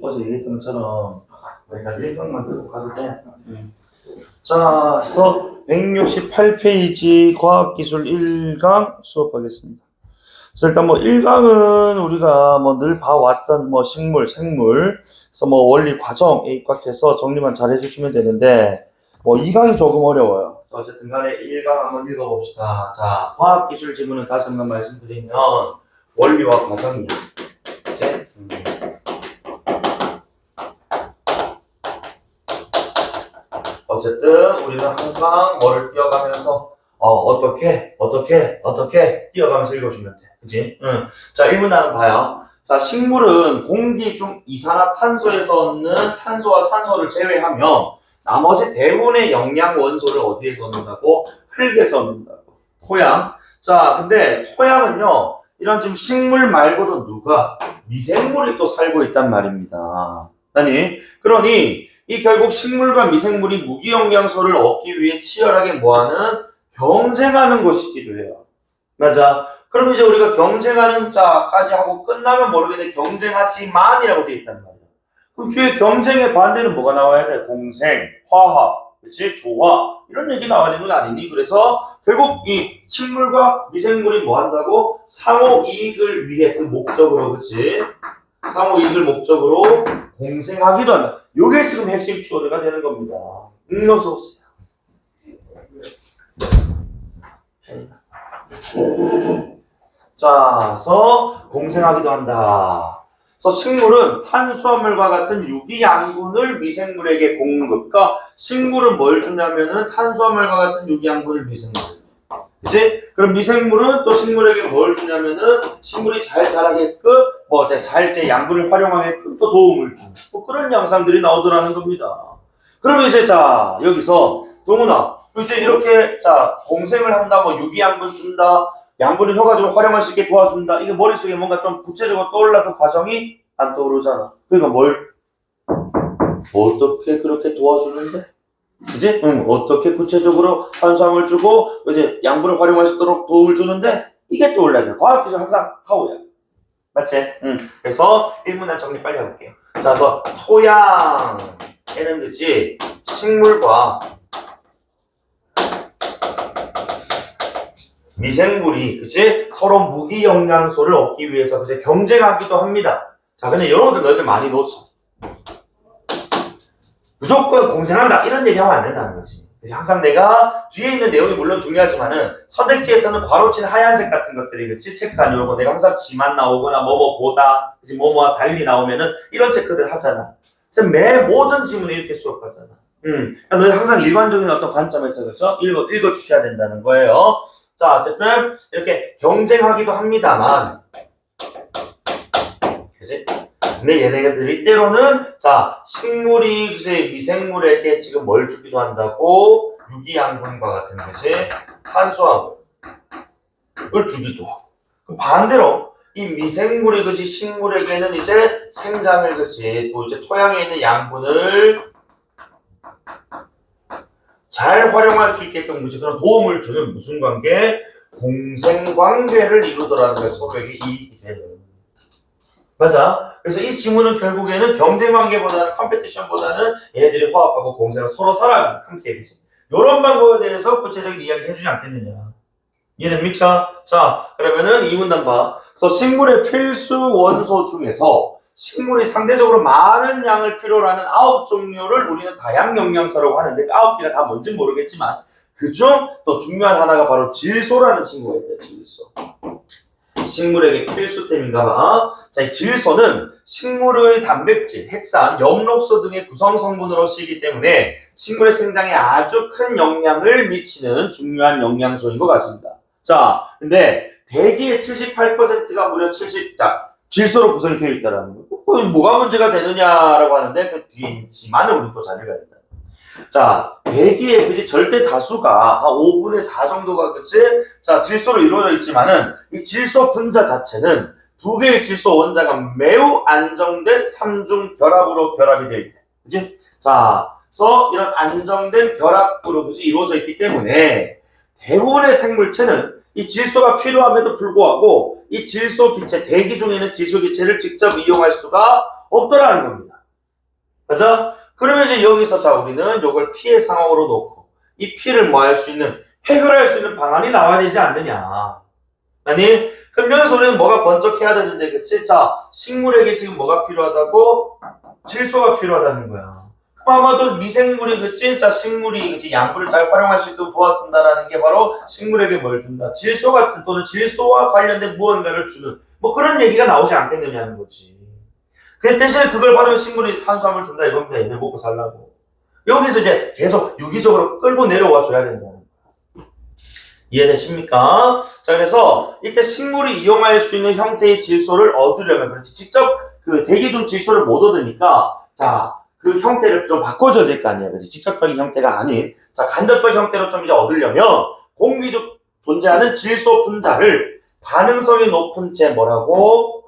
어제 얘기했던 것처럼 우리가 1강만 들고 가도 돼. 자, 그래서 168페이지 과학기술 1강 수업하겠습니다. 그래서 일단 뭐 1강은 우리가 뭐 늘 봐왔던 뭐 식물, 생물, 그래서 뭐 원리 과정 입각해서 정리만 잘 해주시면 되는데 뭐 2강이 조금 어려워요. 어쨌든 간에 1강 한번 읽어봅시다. 자, 과학기술 지문은 다시 한번 말씀드리면 원리와 과정이야. 이제 어쨌든 우리는 항상 뭐를 띄어가면서 어떻게 띄어가면서 읽어주면 돼. 그치? 자, 1문단은 봐요. 자, 식물은 공기 중 이산화탄소에서 얻는 탄소와 산소를 제외하며 나머지 대부분의 영양 원소를 어디에서 얻는다고? 흙에서 얻는다고. 토양. 자, 근데 토양은요, 이런 지금 식물 말고도 누가? 미생물이 또 살고 있단 말입니다. 그러니 이 결국 식물과 미생물이 무기영양소를 얻기 위해 치열하게 뭐하는? 경쟁하는 것이기도 해요. 맞아. 그럼 이제 우리가 경쟁하는 자까지 하고 끝나면 모르겠는데 경쟁하지만이라고 되어 있단 말이야. 그럼 뒤에 경쟁의 반대는 뭐가 나와야 돼? 공생, 화학, 그치? 조화 이런 얘기 나와야 되는 거 아니니? 그래서 결국 이 식물과 미생물이 뭐 한다고? 상호 이익을 위해 그 목적으로, 그치? 상호 이익을 목적으로 공생하기도 한다. 요게 지금 핵심 키워드가 되는 겁니다. 어서 오세요. 자, 그래서 공생하기도 한다. 그래서 식물은 탄수화물과 같은 유기양분을 미생물에게 공급. 그러니까 식물은 뭘 주냐면은 탄수화물과 같은 유기양분을 미생물에게. 그치? 그럼 미생물은 또 식물에게 뭘 주냐면은 식물이 잘 자라게끔 잘 양분을 활용하게끔 또 도움을 주는 뭐 그런 양상들이 나오더라는 겁니다. 그러면 이제 자 여기서 동훈아 이제 이렇게 자 공생을 한다 뭐 유기양분 준다 양분을 혀가지고 활용할 수 있게 도와준다 이게 머릿속에 뭔가 좀 구체적으로 떠올라 그 과정이 안 떠오르잖아. 그러니까 뭘 어떻게 그렇게 도와주는데? 그지? 어떻게 구체적으로 탄수화물 주고 이제 양분을 활용할 수 있도록 도움을 주는데 이게 떠올라야 돼. 과학기술 항상 하우야. 맞지? 그래서 1문단 정리 빨리 해볼게요. 자, 그래서 토양에는 그지 식물과 미생물이 그치 서로 무기 영양소를 얻기 위해서 그치 경쟁하기도 합니다. 자, 근데 이런 것들 너희들 많이 놓쳐. 무조건 공생한다 이런 얘기하면 안 된다는 거지. 그래서 항상 내가 뒤에 있는 내용이 물론 중요하지만은 선택지에서는 괄호친 하얀색 같은 것들이 그치 체크하는 요거 내가 항상 지만 나오거나 뭐뭐보다 그치 뭐뭐와 달리 나오면은 이런 체크들 하잖아. 그래서 매 모든 지문에 이렇게 수업하잖아. 그러니까 너희 항상 일관적인 어떤 관점에서 그렇죠 읽어 주셔야 된다는 거예요. 자, 어쨌든 이렇게 경쟁하기도 합니다만 그치? 근데 얘네들이 때로는 자 식물이 그치 미생물에게 지금 뭘 주기도 한다고 유기양분과 같은 것이 탄수화물을 주기도 하고 그럼 반대로 이 미생물이 그치 식물에게는 이제 생장을 그치 또 이제 토양에 있는 양분을 잘 활용할 수 있게끔 그치 그런 도움을 주는 무슨 관계? 공생관계를 이루더라는 것에서 여기 이익이 되는 맞아. 그래서 이 지문은 결국에는 경쟁관계보다는 컴페티션보다는 얘네들이 화합하고 공생을 서로 사랑하는 함께 해야지. 이런 방법에 대해서 구체적인 이야기를 해주지 않겠느냐. 이해됩니까? 자, 그러면은 이 문단 봐. 그래서 식물의 필수 원소 중에서 식물이 상대적으로 많은 양을 필요로 하는 9종류를 우리는 다양 영양소라고 하는데 9개가 다 뭔지 모르겠지만 그중 또 중요한 하나가 바로 질소라는 친구가 있대요. 질소. 식물에게 필수템인가 봐. 자, 이 질소는 식물의 단백질, 핵산, 엽록소 등의 구성 성분으로 쓰이기 때문에 식물의 생장에 아주 큰 영향을 미치는 중요한 영양소인 것 같습니다. 자, 근데 대기의 78%가 무려 질소로 구성이 되어 있다라는 거. 뭐가 문제가 되느냐라고 하는데 그 뒤에 있지만은 우리 또 잘 읽어야 된다. 자, 대기의 그지 절대 다수가 한 5분의 4 정도가 그치? 자, 질소로 이루어져 있지만은 이 질소 분자 자체는 두 개의 질소 원자가 매우 안정된 3중 결합으로 결합이 되어 있대. 그치? 자, 그래서 이런 안정된 결합으로 그치? 이루어져 있기 때문에 대부분의 생물체는 이 질소가 필요함에도 불구하고 이 질소 기체, 대기 중에 있는 질소 기체를 직접 이용할 수가 없더라는 겁니다. 맞아? 그러면 이제 여기서 자 우리는 요걸 P의 상황으로 놓고 이 P를 뭐 할 수 있는 해결할 수 있는 방안이 나와야 되지 않느냐. 아니 그럼 여기서 우리는 뭐가 번쩍해야 되는데 그치? 자 식물에게 지금 뭐가 필요하다고? 질소가 필요하다는 거야. 그럼 아마도 미생물이 그치? 자 식물이 그치? 양분을 잘 활용할 수 있도록 도와준다라는 게 바로 식물에게 뭘 준다? 질소 같은 또는 질소와 관련된 무언가를 주는 뭐 그런 얘기가 나오지 않겠느냐는 거지. 그 대신에 그걸 받으면 식물이 탄수화물 준다 이겁니다. 얘들 먹고 살라고. 여기서 이제 계속 유기적으로 끌고 내려와 줘야 된다는 거야. 이해되십니까? 자, 그래서 이때 식물이 이용할 수 있는 형태의 질소를 얻으려면 그렇지. 직접 그 대기 중 질소를 못 얻으니까 자, 그 형태를 좀 바꿔줘야 될 거 아니야. 그렇지? 직접적인 형태가 아닌 자, 간접적 형태로 좀 이제 얻으려면 공기 중 존재하는 질소 분자를 반응성이 높은 제 뭐라고?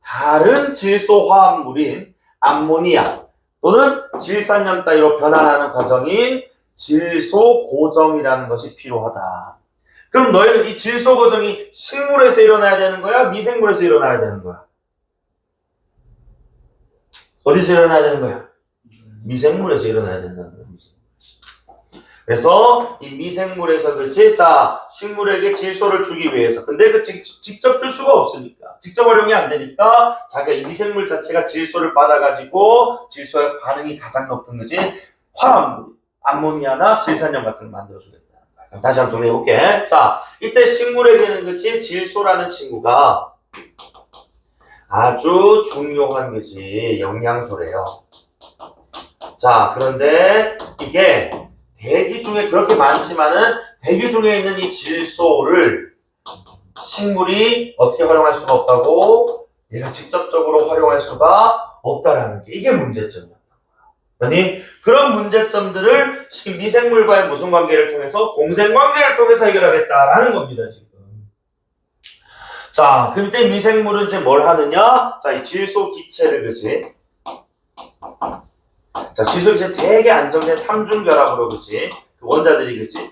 다른 질소 화합물인 암모니아 또는 질산염 따위로 변환하는 과정인 질소 고정이라는 것이 필요하다. 그럼 너희는 이 질소 고정이 식물에서 일어나야 되는 거야? 미생물에서 일어나야 되는 거야? 어디서 일어나야 되는 거야? 미생물에서 일어나야 된다는 거야. 그래서 이 미생물에서 그렇지 자 식물에게 질소를 주기 위해서 근데 그 직접 줄 수가 없으니까 직접 활용이 안 되니까 자기가 이 미생물 자체가 질소를 받아가지고 질소의 반응이 가장 높은 거지 화합물 암모니아나 질산염 같은 거 만들어주겠다. 그럼 다시 한번 정리해볼게. 자 이때 식물에게는 그렇지 질소라는 친구가 아주 중요한 거지 영양소래요. 자 그런데 이게 대기 중에 그렇게 많지만은 대기 중에 있는 이 질소를 식물이 어떻게 활용할 수가 없다고? 얘가 직접적으로 활용할 수가 없다라는 게 이게 문제점이었던 거야. 아니 그런 문제점들을 미생물과의 무슨 관계를 통해서 공생관계를 통해서 해결하겠다라는 겁니다 지금. 자 그럼 이때 미생물은 이제 뭘 하느냐? 자 이 질소 기체를 그지? 자, 질소기체 되게 안정된 삼중결합으로, 그치? 그 원자들이, 그치?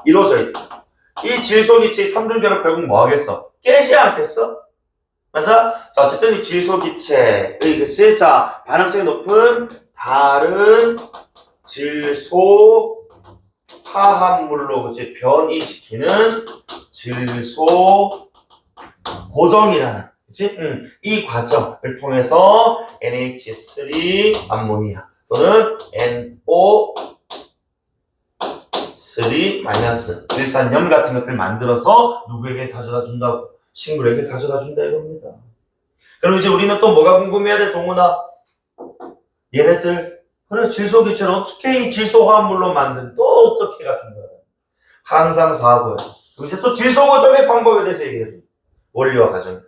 이루어져 있다. 이 질소기체의 삼중결합 결국 뭐 하겠어? 깨지 않겠어? 맞아? 자, 어쨌든 이 질소기체의, 그치? 자, 반응성이 높은 다른 질소 화합물로, 그치? 변이시키는 질소 고정이라는 그치? 이 과정을 통해서 NH3 암모니아 또는 NO3 마이너스 질산염 같은 것들을 만들어서 누구에게 가져다 준다고? 식물에게 가져다 준다 이겁니다. 그럼 이제 우리는 또 뭐가 궁금해야 돼 동훈아? 얘네들 그래 질소기체를 어떻게 이 질소 화합물로 만든 또 어떻게 가준 거야? 항상 사고야. 그럼 이제 또 질소 고정의 방법에 대해서 얘기해 줘. 원리와 과정.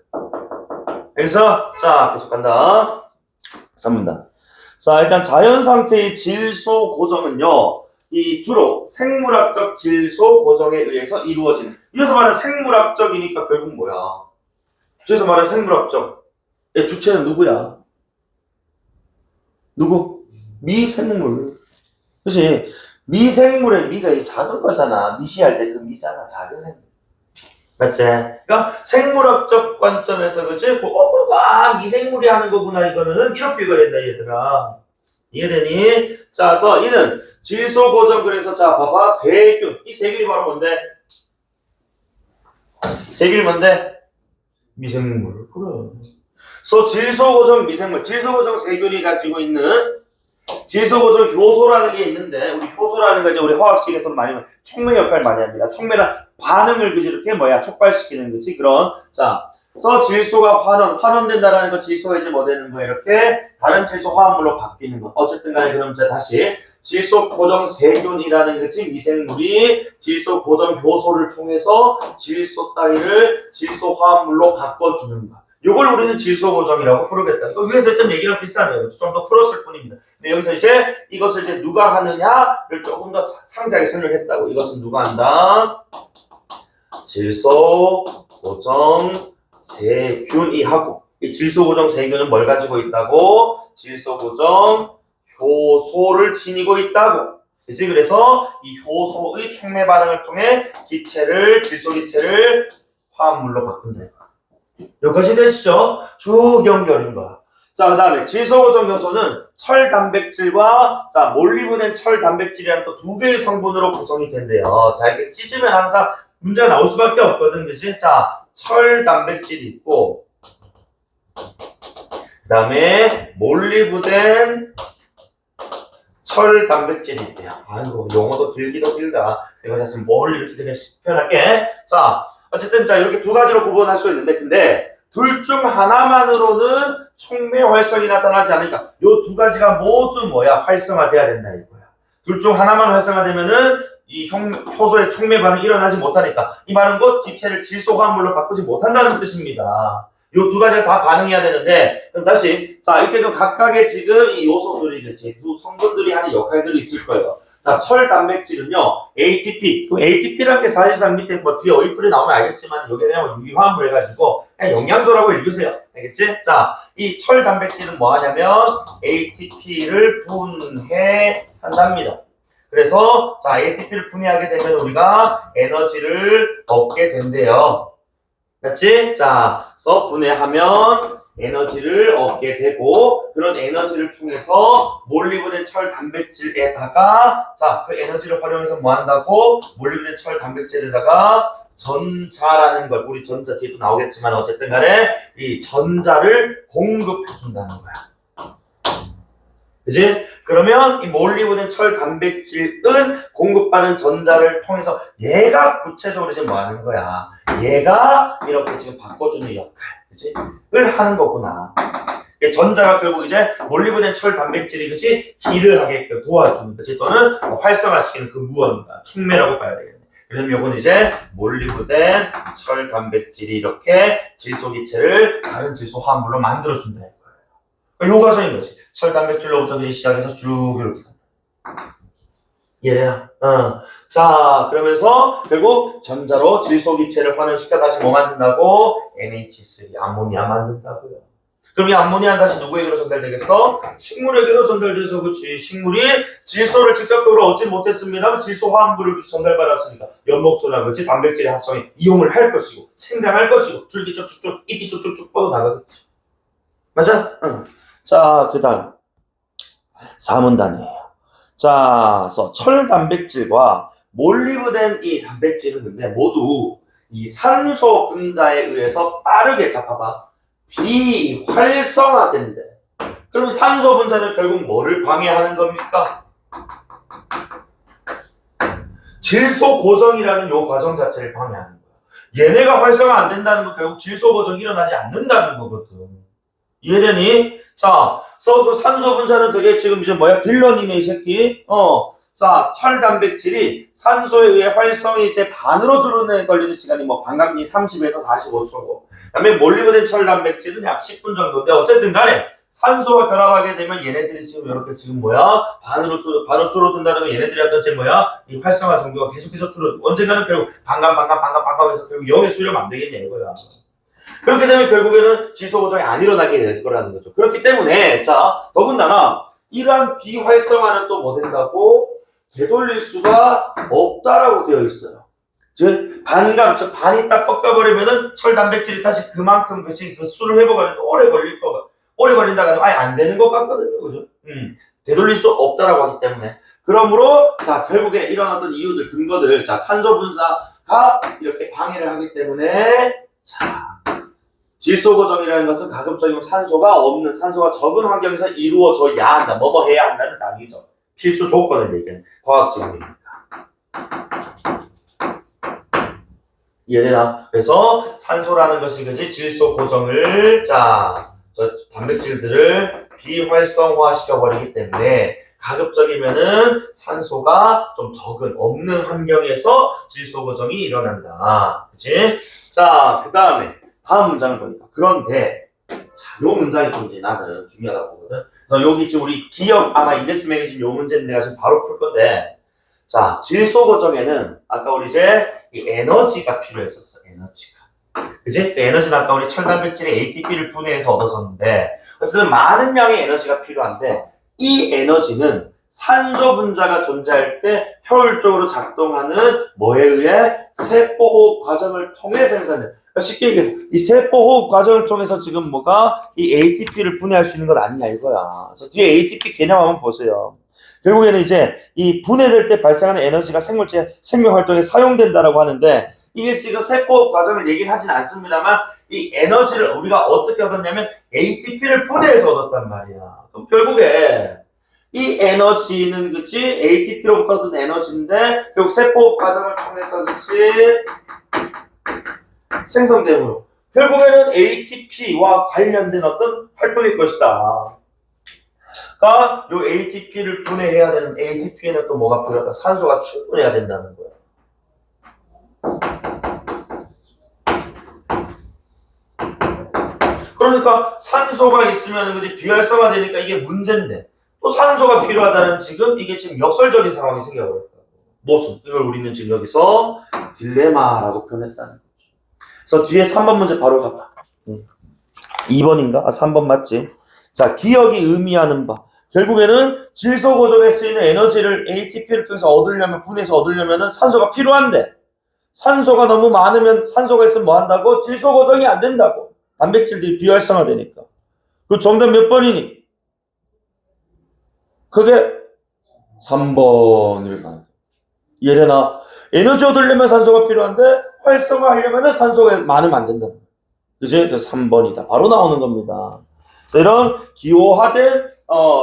여기서 자 계속 간다. 3문단. 자 일단 자연 상태의 질소 고정은요 이 주로 생물학적 질소 고정에 의해서 이루어지는. 이어서 말하는 생물학적이니까 결국 뭐야? 저기서 말하는 생물학적. 주체는 누구야? 누구? 미생물. 그치? 미생물의 미가 이 작은 거잖아. 미시할 때 그 미잖아. 작은 생물. 맞지? 그러니까 생물학적 관점에서 그치? 미생물이 하는 거구나 이거는 이렇게 읽어야 된다 얘들아. 이해되니? 자, 그래서 이는 질소 고정 그래서 자 봐봐 세균 이 세균이 바로 뭔데? 세균이 뭔데? 미생물. 그래. 그래서 질소 고정 미생물 질소 고정 세균이 가지고 있는 질소 고정 효소라는 게 있는데 우리 효소라는 거 이제 우리 화학식에서 많이 촉매 역할을 많이 합니다. 촉매는 반응을 그지 이렇게 뭐야 촉발시키는 거지 그런 자 그래서 질소가 환원된다라는 거 질소가 이제 뭐 되는 거야 이렇게 다른 질소 화합물로 바뀌는 거 어쨌든 간에 그럼 이제 다시 질소 고정 세균이라는 거지 미생물이 질소 고정 효소를 통해서 질소 따위를 질소 화합물로 바꿔주는 거. 요걸 우리는 질소 고정이라고 부르겠다. 위에서 했던 얘기랑 비슷하네요. 좀 더 풀었을 뿐입니다. 근데 여기서 이제 이것을 이제 누가 하느냐를 조금 더 상세하게 설명했다고. 이것은 누가 한다? 질소 고정 세균이 하고 이 질소 고정 세균은 뭘 가지고 있다고? 질소 고정 효소를 지니고 있다고. 그치? 그래서 이 효소의 촉매 반응을 통해 질소 기체를 화합물로 바꾼다. 여기까지 되시죠? 쭉 연결인 거야. 자, 그 다음에 질소고정 효소는 철 단백질과 자, 몰리브덴 철 단백질이라는 또 두 개의 성분으로 구성이 된대요. 자, 이렇게 찢으면 항상 문제가 나올 수밖에 없거든, 그치? 자, 철 단백질이 있고, 그 다음에 몰리브덴 철 단백질이 있대요. 아이고, 용어도 길기도 길다. 제가 잤으면 뭘 이렇게 되게 표현할게. 자, 어쨌든 자, 이렇게 두 가지로 구분할 수 있는데, 근데 둘 중 하나만으로는 촉매 활성이 나타나지 않으니까 요 두 가지가 모두 뭐야? 활성화돼야 된다 이거야. 둘 중 하나만 활성화되면은 이 효소의 촉매 반응이 일어나지 못하니까 이 말은 곧 기체를 질소 화합물로 바꾸지 못한다는 뜻입니다. 요 두 가지가 다 반응해야 되는데, 그럼 다시, 자, 이때도 각각의 지금 이 요소들이, 그치, 두 성분들이 하는 역할들이 있을 거예요. 자, 철 단백질은요, ATP. 그 ATP라는 게 사실상 밑에 뭐 뒤에 어휘풀이 나오면 알겠지만, 여기 그냥 유기화합물 해가지고, 그냥 영양소라고 읽으세요. 알겠지? 자, 이 철 단백질은 뭐 하냐면, ATP를 분해한답니다. 그래서, 자, ATP를 분해하게 되면 우리가 에너지를 얻게 된대요. 맞지? 자, 서 분해하면 에너지를 얻게 되고, 그런 에너지를 통해서 몰리브덴 철 단백질에다가, 자, 그 에너지를 활용해서 뭐 한다고? 몰리브덴 철 단백질에다가 전자라는 걸, 우리 전자 뒤에도 나오겠지만 어쨌든 간에 이 전자를 공급해 준다는 거야. 그지? 그러면 이 몰리브덴 철 단백질은 공급받은 전자를 통해서 얘가 구체적으로 지금 뭐 하는 거야? 얘가 이렇게 지금 바꿔주는 역할, 그지? 을 하는 거구나. 전자가 결국 이제 몰리브덴 철 단백질이, 그지? 힐을 하게끔 도와주는, 그지? 또는 활성화시키는 그 무언가, 촉매라고 봐야 되겠네. 그래서 요건 이제 몰리브덴 철 단백질이 이렇게 질소기체를 다른 질소 화합물로 만들어준다. 요 과정인 거지. 철 단백질로부터 시작해서 쭉 이렇게 간다. 이해되나? 자, 그러면서 결국 전자로 질소기체를 환원시켜 다시 뭐 만든다고? NH3, 암모니아 만든다고요. 그럼 이 암모니아는 다시 누구에게로 전달되겠어? 식물에게로 전달돼서, 그렇지. 식물이 질소를 직접적으로 얻지 못했습니다. 질소 화합물을 전달받았으니까 연목소나 그렇지. 단백질의 합성에 이용을 할 것이고 생장할 것이고 줄기 쭉쭉쭉 잎이 쭉쭉쭉 뻗어나가겠지. 맞아? 응. 자, 그 다음 4문단이에요. 자, 그래서 철 단백질과 몰리브덴 이 단백질은 근데 모두 이 산소 분자에 의해서 빠르게, 자, 봐봐, 비활성화된대. 그럼 산소 분자는 결국 뭐를 방해하는 겁니까? 질소 고정이라는 요 과정 자체를 방해하는 거야. 얘네가 활성화 안 된다는 건 결국 질소 고정이 일어나지 않는다는 거거든. 이해되니? 자, 그래서 그 산소 분자는 되게 지금 이제 뭐야? 빌런이네, 이 새끼. 자, 철 단백질이 산소에 의해 활성이 이제 반으로 줄어드는 걸리는 시간이 뭐 반감기 30에서 45초고. 그 다음에 몰리브덴 철 단백질은 약 10분 정도인데, 어쨌든 간에 산소와 결합하게 되면 얘네들이 지금 이렇게 지금 뭐야? 반으로 줄어든다면 얘네들이 어떤 뭐야? 이 활성화 정도가 계속해서 줄어들고, 언젠가는 결국 반감해서 결국 0에 수렴 안 되겠냐, 이거야. 그렇게 되면 결국에는 질소 고정이 안 일어나게 될 거라는 거죠. 그렇기 때문에, 자, 더군다나, 이러한 비활성화는 또 뭐 된다고? 되돌릴 수가 없다라고 되어 있어요. 즉, 즉, 반이 딱 꺾여버리면은 철 단백질이 다시 그만큼, 그치, 그 수를 회복하는데 오래 걸릴 거가, 오래 걸린다가 아예 안 되는 것 같거든요. 그죠? 되돌릴 수 없다라고 하기 때문에. 그러므로, 자, 결국에 이런 어떤 이유들, 근거들, 자, 산소 분사가 이렇게 방해를 하기 때문에, 자, 질소 고정이라는 것은 가급적이면 산소가 없는, 산소가 적은 환경에서 이루어져야 한다. 뭐뭐 해야 한다는 단위죠. 필수 조건을 얘기하는 과학적입니다. 이해되나? 그래서 산소라는 것이, 그지, 질소 고정을, 자, 저 단백질들을 비활성화시켜버리기 때문에 가급적이면은 산소가 좀 적은, 없는 환경에서 질소 고정이 일어난다. 그치? 자, 그 다음에 다음 문장을 보니까, 그런데 자, 요 문장이 좀 이제 나는 중요하다고 보거든. 그래서 여기 지금 우리 기억, 아마 인덱스 매거진 요 문제는 내가 지금 바로 풀 건데, 자, 질소 고정에는 아까 우리 이제 이 에너지가 필요했었어. 에너지가, 그치? 그 에너지는 아까 우리 철 단백질의 ATP를 분해해서 얻었었는데, 어쨌든 많은 양의 에너지가 필요한데, 이 에너지는 산소 분자가 존재할 때 효율적으로 작동하는 뭐에 의해 세포호흡 과정을 통해 생산돼. 그러니까 쉽게 얘기해서 이 세포호흡 과정을 통해서 지금 뭐가 이 ATP를 분해할 수 있는 것 아니냐 이거야. 그래서 뒤에 ATP 개념 한번 보세요. 결국에는 이제 이 분해될 때 발생하는 에너지가 생물체 생명 활동에 사용된다라고 하는데 이게 지금 세포호흡 과정을 얘기는 하진 않습니다만 이 에너지를 우리가 어떻게 얻었냐면 ATP를 분해해서 얻었단 말이야. 그럼 결국에 이 에너지는 그치 ATP로부터 얻은 에너지인데 결국 세포 과정을 통해서 그치 생성되므로 결국에는 ATP와 관련된 어떤 활동일 것이다. 그러니까 요 ATP를 분해해야 되는 ATP에는 또 뭐가 필요하다? 산소가 충분해야 된다는 거야. 그러니까 산소가 있으면 그지 비활성화 되니까 이게 문제인데 또 산소가 필요하다는 지금 이게 지금 역설적인 상황이 생겨버렸다. 무슨? 이걸 우리는 지금 여기서 딜레마라고 표현했다는 거죠. 그래서 뒤에 3번 문제 바로 가봐. 2번인가? 3번 맞지? 자, 기억이 의미하는 바. 결국에는 질소 고정에 쓰이는 에너지를 ATP를 통해서 얻으려면 분해해서 얻으려면 산소가 필요한데 산소가 너무 많으면 산소가 있으면 뭐 한다고? 질소 고정이 안 된다고. 단백질들이 비활성화되니까. 그 정답 몇 번이니? 그게 3번을 가는. 이해되나? 에너지 얻으려면 산소가 필요한데 활성화하려면 산소가 많으면 안 된다. 그지? 그래서 3번이다. 바로 나오는 겁니다. 그래서 이런 기호화된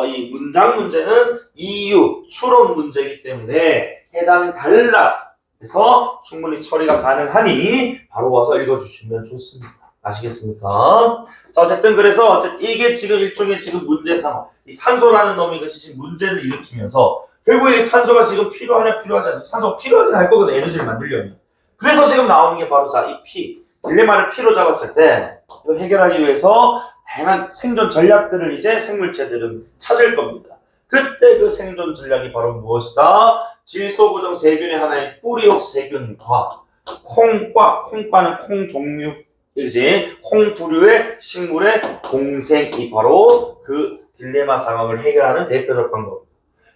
이 문장 문제는 이유, 추론 문제이기 때문에 해당 단락에서 충분히 처리가 가능하니 바로 와서 읽어주시면 좋습니다. 아시겠습니까? 자, 어쨌든 그래서 이게 지금 일종의 지금 문제 상황. 이 산소라는 놈이 이것이 지금 문제를 일으키면서 결국에 이 산소가 지금 필요하냐 필요하지 않냐. 산소가 필요하긴 할 거거든, 에너지를 만들려면. 그래서 지금 나오는 게 바로 자, 이 P. 딜레마를 P로 잡았을 때 이걸 해결하기 위해서 다양한 생존 전략들을 이제 생물체들은 찾을 겁니다. 그때 그 생존 전략이 바로 무엇이다? 질소 고정 세균의 하나인 뿌리옥 세균과 콩과는 콩 종류 이제 콩 부류의 식물의 공생이 바로 그 딜레마 상황을 해결하는 대표적 방법.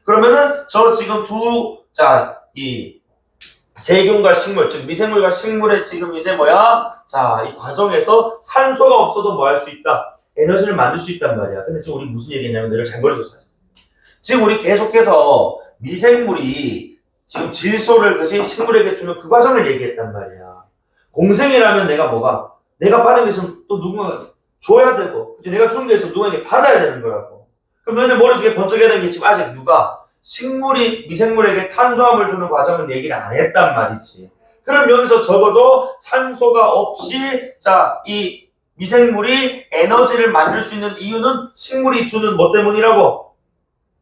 그러면은 저 지금 이 세균과 식물, 즉 미생물과 식물의 지금 이제 이 과정에서 산소가 없어도 뭐 할 수 있다? 에너지를 만들 수 있단 말이야. 근데 지금 우리 무슨 얘기냐면 내가 잘못 들었어. 지금 우리 계속해서 미생물이 지금 질소를 그지 식물에게 주는 그 과정을 얘기했단 말이야. 공생이라면 내가 받은 게 있으면 또 누군가 줘야 되고, 이제 내가 준 게 있으면 누군가에게 받아야 되는 거라고. 그럼 너희들 머릿속에 번쩍해야 되는 게 지금 아직 식물이 미생물에게 탄수화물 주는 과정은 얘기를 안 했단 말이지. 그럼 여기서 적어도 산소가 없이, 이 미생물이 에너지를 만들 수 있는 이유는 식물이 주는 뭐 때문이라고?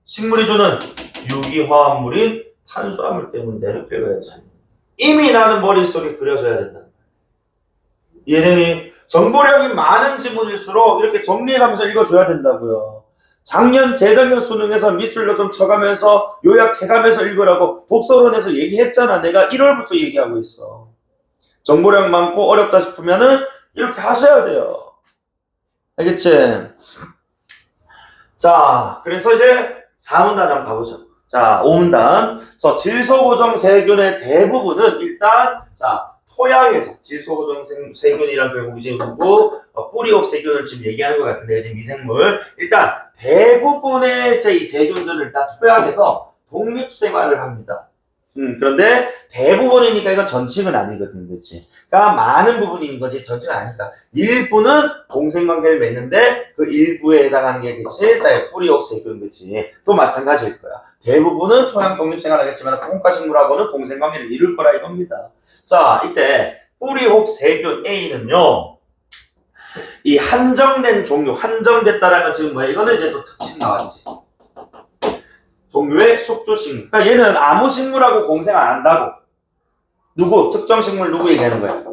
식물이 주는 유기화합물인 탄수화물 때문이다. 이렇게 읽어야지. 이미 나는 머릿속에 그려져야 된다. 이해되니? 정보량이 많은 지문일수록 이렇게 정리해가면서 읽어줘야 된다고요. 재작년 수능에서 밑줄로 좀 쳐가면서 요약해가면서 읽으라고 독서론에서 얘기했잖아. 내가 1월부터 얘기하고 있어. 정보량 많고 어렵다 싶으면은 이렇게 하셔야 돼요. 알겠지? 자, 그래서 이제 4문단 한번 가보죠. 자, 5문단. 그래서 질소고정 세균의 대부분은 일단 토양에서 질소고정 세균이란 결국 이제 뿌리옥 세균을 지금 얘기하는 것 같은데 지금 미생물 일단 대부분의 이 세균들을 일단 토양에서 독립생활을 합니다. 그런데 대부분이니까 이건 전칭은 아니거든, 그렇지? 그러니까 많은 부분인 거지 전칭은 아니니까 일부는 공생관계를 맺는데 그 일부에 해당하는 게 그렇지? 뿌리옥 세균 그렇지? 또 마찬가지일 거야. 대부분은 토양 독립생활하겠지만 콩과식물하고는 공생관계를 이룰 거라 이겁니다. 자, 이때 뿌리옥 세균 A는요, 이 한정된 종류, 한정됐다라는 건 지금 이거는 이제 또 특징 나와야지. 종류의 숙주식물. 그러니까 얘는 아무 식물하고 공생 안 한다고. 특정 식물 누구 얘기하는 거야?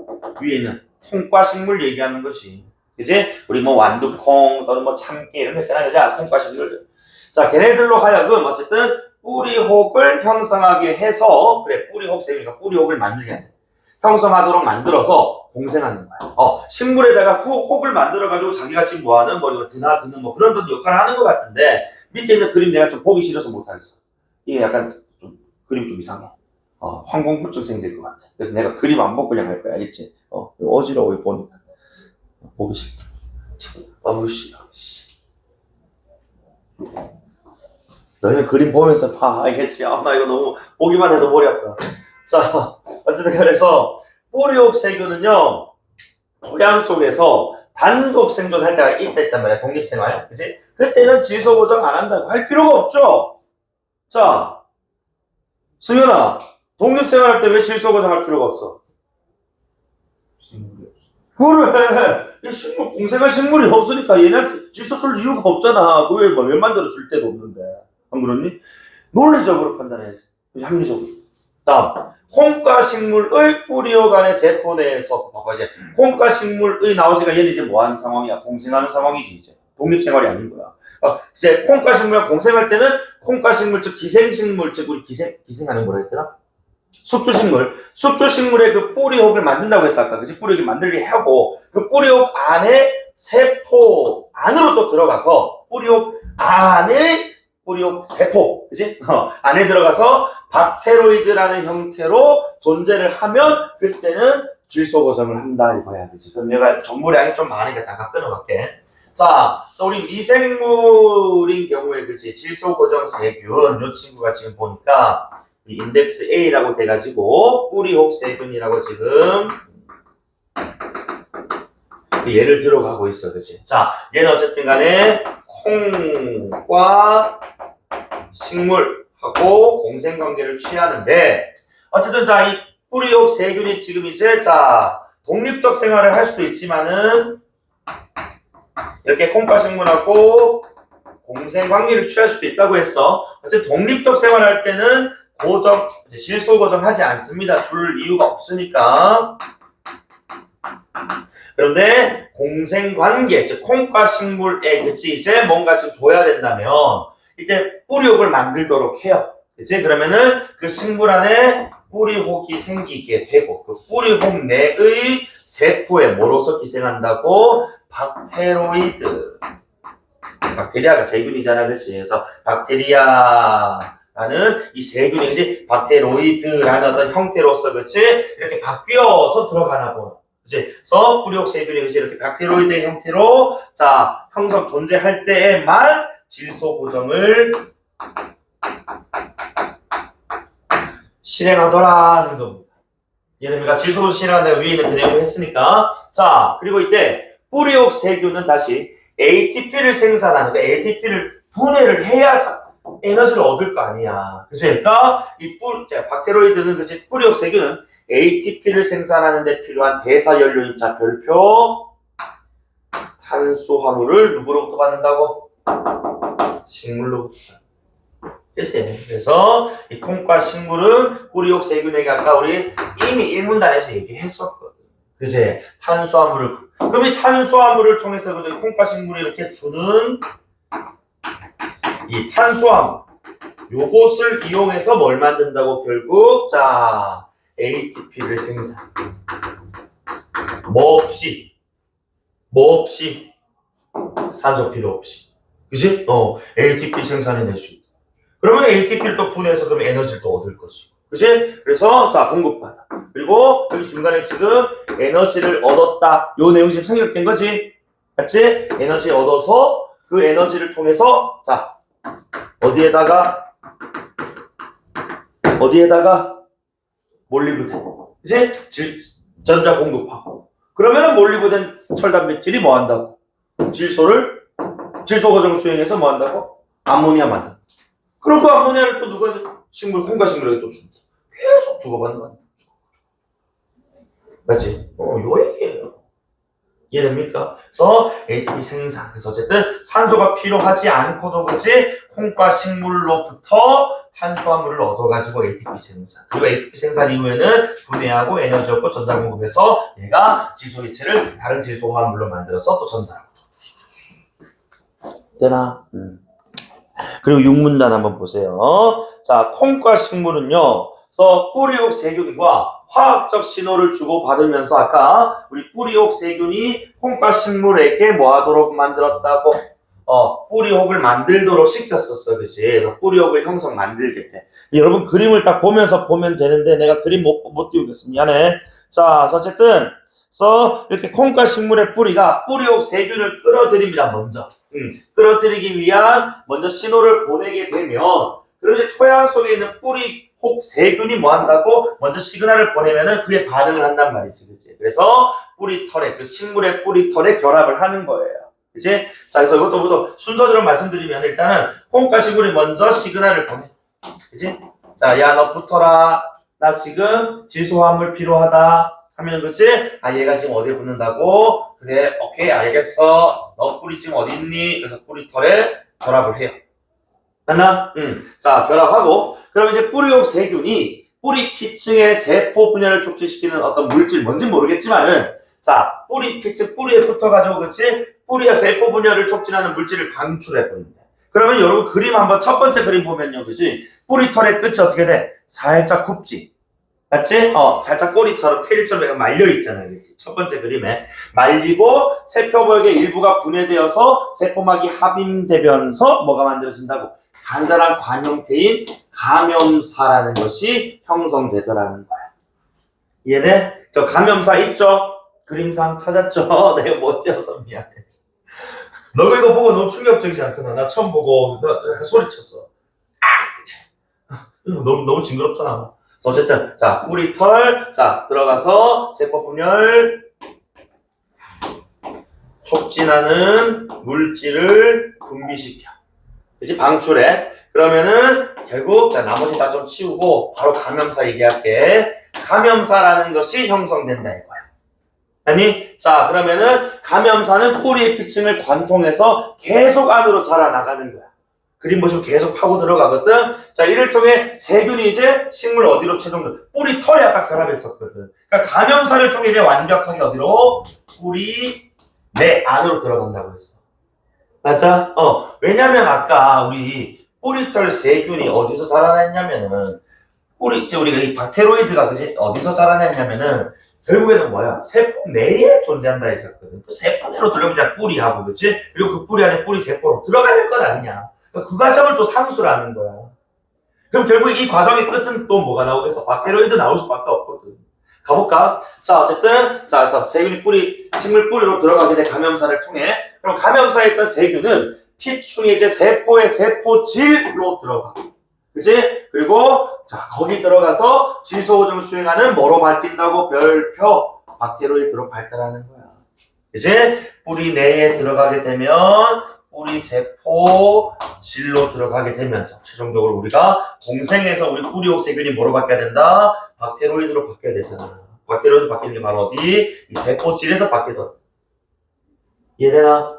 위에는 콩과식물 얘기하는 것이. 그지? 우리 완두콩 또는 참깨 이런 거 있잖아. 그죠? 콩과식물들. 자, 걔네들로 하여금 어쨌든 뿌리혹을 형성하게 해서 뿌리혹 세균이니까 뿌리혹을 만들게 한다. 형성하도록 만들어서 공생하는 거야. 식물에다가 혹을 만들어가지고 자기가 지금 뭐하는 드나 드는 그런 역할을 하는 것 같은데 밑에 있는 그림 내가 좀 보기 싫어서 못하겠어. 이게 약간 좀 그림이 좀 이상해. 황공불증 생길 것 같아. 그래서 내가 그림 안 보고 그냥 할 거야, 알겠지? 어지러워 보니까 보기 싫다. 어우 싫어. 너희는 그림 보면서 봐, 알겠지? 나 이거 너무 보기만 해도 머리 아파. 자, 어쨌든 그래서 뿌리옥 세균은요, 토양 속에서 단독 생존할 때가 있단 말이야. 독립생활, 그치? 그때는 질소 고정 안 한다고 할 필요가 없죠. 자, 승현아, 독립생활 할 때 왜 질소 고정할 필요가 없어? 그래. 이 식물, 공생할 식물이 없으니까 얘네 질소 줄 이유가 없잖아. 왜 만들어 줄 때도 없는데. 안 그렇니? 논리적으로 판단해야지. 합리적으로. 다음. 콩과 식물의 뿌리옥 안의 세포 내에서, 봐봐, 이제, 콩과 식물의 나왔으니까 얘는 이제 뭐 하는 상황이야? 공생하는 상황이지, 이제. 독립생활이 아닌 거야. 이제 콩과 식물과 공생할 때는 콩과 식물, 즉 기생식물, 즉 우리 기생하는 뭐라 했더라? 숙주식물의 그 뿌리옥을 만든다고 했어, 아까. 그치? 뿌리옥을 만들게 하고, 그 뿌리옥 안에 세포 안으로 또 들어가서, 뿌리옥 세포, 그치? 안에 들어가서 박테로이드라는 형태로 존재를 하면, 그때는 질소 고정을 한다, 이거야, 그치? 그럼 내가 정보량이 좀 많으니까 잠깐 끊어갈게. 자, 우리 미생물인 경우에, 그치? 질소 고정 세균, 요 친구가 지금 보니까, 인덱스 A라고 돼가지고 뿌리옥 세균이라고 지금 얘를 들어가고 있어, 그치? 자, 얘는 어쨌든 간에 콩과 식물하고 공생관계를 취하는데, 어쨌든 자, 이 뿌리옥 세균이 지금 이제 자, 독립적 생활을 할 수도 있지만은 이렇게 콩과 식물하고 공생관계를 취할 수도 있다고 했어. 어쨌든 독립적 생활을 할 때는 질소 고정하지 않습니다. 줄 이유가 없으니까. 그런데 공생관계, 즉 콩과 식물에 그치 이제 뭔가 좀 줘야 된다면 이때 뿌리옥을 만들도록 해요. 그치? 그러면은 그 식물 안에 뿌리옥이 생기게 되고 그 뿌리옥 내의 세포에 뭐로서 기생한다고? 박테로이드. 박테리아가 세균이잖아, 그치? 그래서 박테리아라는 이 세균이 이제 박테로이드라는 어떤 형태로서 그치 이렇게 바뀌어서 들어가나 보네. 그치? 그래서 뿌리옥 세균이 그치 이렇게 박테로이드의 형태로 자 형성 존재할 때에만 질소 고정을 실행하더라는 겁니다. 이해됩니까? 질소 고정 실행한다고 위에 있는 그 내용을 했으니까. 자, 그리고 이때 뿌리옥 세균은 다시 ATP를 생산하는 거, ATP를 분해를 해야 에너지를 얻을 거 아니야. 그치? 그러니까 박테로이드는 그치 뿌리옥 세균은 ATP를 생산하는 데 필요한 대사 연료인 자 별표 탄수화물을 누구로부터 받는다고? 식물로부터. 그치? 그래서 이 콩과 식물은 뿌리옥 세균에게 아까 우리 이미 1문단에서 얘기했었거든. 그치? 탄수화물을 그럼 이 탄수화물을 통해서 그죠? 콩과 식물이 이렇게 주는 이 탄수화물 요것을 이용해서 뭘 만든다고 결국 자 ATP를 생산 뭐 없이 산소 필요 없이 그치? ATP 생산해낼 수 있다. 그러면 ATP를 또 분해해서 그럼 에너지를 또 얻을 것이고 그치? 그래서 자 공급받아. 그리고 여기 중간에 지금 에너지를 얻었다. 요 내용이 지금 생략된 거지. 맞지? 에너지 얻어서 그 에너지를 통해서 자 어디에다가 몰리브덴. 그치? 전자 공급하고. 그러면은 몰리브덴 철단 배출이 뭐 한다고? 질소 고정을 수행해서 뭐 한다고? 암모니아 만든다. 그럼 그 암모니아를 또 누가 콩과 식물에게 또 준다. 계속 주고받는 거야. 맞지? 요 얘기예요. 이해됩니까? 그래서 ATP 생산. 그래서 어쨌든 산소가 필요하지 않고도 그치? 콩과 식물로부터 탄수화물을 얻어가지고 ATP 생산. 그리고 ATP 생산 이후에는 분해하고 에너지 얻고 전자 공급해서 얘가 질소이체를 다른 질소 화합물로 만들어서 또 전달하고. 되나? 그리고 6문단 한번 보세요. 자, 콩과 식물은요. 그래서 뿌리옥 세균과 화학적 신호를 주고받으면서 아까 우리 뿌리옥 세균이 콩과 식물에게 뭐 하도록 만들었다고? 뿌리혹을 만들도록 시켰었어. 그치? 그래서 뿌리혹을 형성 만들게 돼. 여러분 그림을 딱 보면서 보면 되는데 내가 그림 못 띄우겠습니다. 미안해. 자, 어쨌든 이렇게 콩과 식물의 뿌리가 뿌리혹 세균을 끌어들입니다. 먼저. 끌어들이기 위한 먼저 신호를 보내게 되면 그럼 이제 토양 속에 있는 뿌리혹 세균이 뭐 한다고? 먼저 시그널을 보내면은 그에 반응을 한단 말이지. 그치? 그래서 뿌리털에, 그 식물의 뿌리털에 결합을 하는 거예요. 그치? 자, 그래서 이것도 모두 순서대로 말씀드리면 일단은 콩과 식물이 먼저 시그널을 보내. 그치? 자, 야, 너 붙어라. 나 지금 질소화합물 필요하다. 하면 그치? 얘가 지금 어디에 붙는다고? 그래, 오케이, 알겠어. 너 뿌리 지금 어디 있니? 그래서 뿌리털에 결합을 해요. 맞나? 자, 결합하고, 그럼 이제 뿌리혹 세균이 뿌리 피층의 세포 분열을 촉진시키는 어떤 물질, 뭔지 모르겠지만은, 자, 뿌리 피층, 뿌리에 붙어가지고, 그치? 뿌리의 세포 분열을 촉진하는 물질을 방출해버립니다. 그러면 여러분 그림 한번, 첫 번째 그림 보면요, 그치? 뿌리털의 끝이 어떻게 돼? 살짝 굽지? 맞지? 살짝 꼬리처럼 테일처럼 말려있잖아요. 그치? 첫 번째 그림에. 말리고, 세포벽의 일부가 분해되어서 세포막이 합임되면서 뭐가 만들어진다고? 간단한 관 형태인 감염사라는 것이 형성되더라는 거야. 이해돼? 저 감염사 있죠? 그림상 찾았죠? 내가 못 띄어서 미안해. 너 이거 보고 너무 충격적이지 않더나? 나 처음 보고 약간 소리쳤어. 너무 징그럽잖아. 어쨌든 자, 뿌리털, 자, 들어가서 세포분열 촉진하는 물질을 분비시켜. 그치? 방출해. 그러면은 결국 자, 나머지 다 좀 치우고 바로 감염사 얘기할게. 감염사라는 것이 형성된다 이거야. 아니? 자, 그러면은 감염사는 뿌리의 피층을 관통해서 계속 안으로 자라나가는 거야. 그림 보시면 계속 파고 들어가거든. 자, 이를 통해 세균이 이제 식물 어디로 최종적으로 뿌리 털에 아까 결합했었거든. 그러니까 감염사를 통해 이제 완벽하게 어디로? 뿌리 내 안으로 들어간다고 했어. 맞아? 왜냐면 아까 우리 뿌리털 세균이 어디서 자라났냐면은 이제 우리가 이 박테로이드가 그지? 어디서 자라났냐면은 결국에는 뭐야? 세포 내에 존재한다 했었거든. 그 세포 내로 들어오면 이제 뿌리하고 그치? 그리고 그 뿌리 안에 뿌리 세포로 들어가야 될 건 아니냐. 그 과정을 또 상수라는 거야. 그럼 결국 이 과정의 끝은 또 뭐가 나오겠어? 박테로이드 나올 수밖에 없거든. 가볼까? 자, 어쨌든, 자, 그래서 세균이 식물 뿌리로 들어가게 된 감염사를 통해, 그럼 감염사에 있던 세균은 피충이 이제 세포의 세포질로 들어가. 그치? 그리고, 자, 거기 들어가서 질소호정을 수행하는 뭐로 바뀐다고? 별표, 박테로이드로 발달하는 거야. 그치? 뿌리 내에 들어가게 되면, 뿌리 세포 질로 들어가게 되면서 최종적으로 우리가 공생에서 우리 뿌리혹 세균이 뭐로 바뀌어야 된다? 박테로이드로 바뀌어야 되잖아. 박테로이드 바뀌는 게 바로 어디? 이 세포질에서 바뀌더라. 이해되나?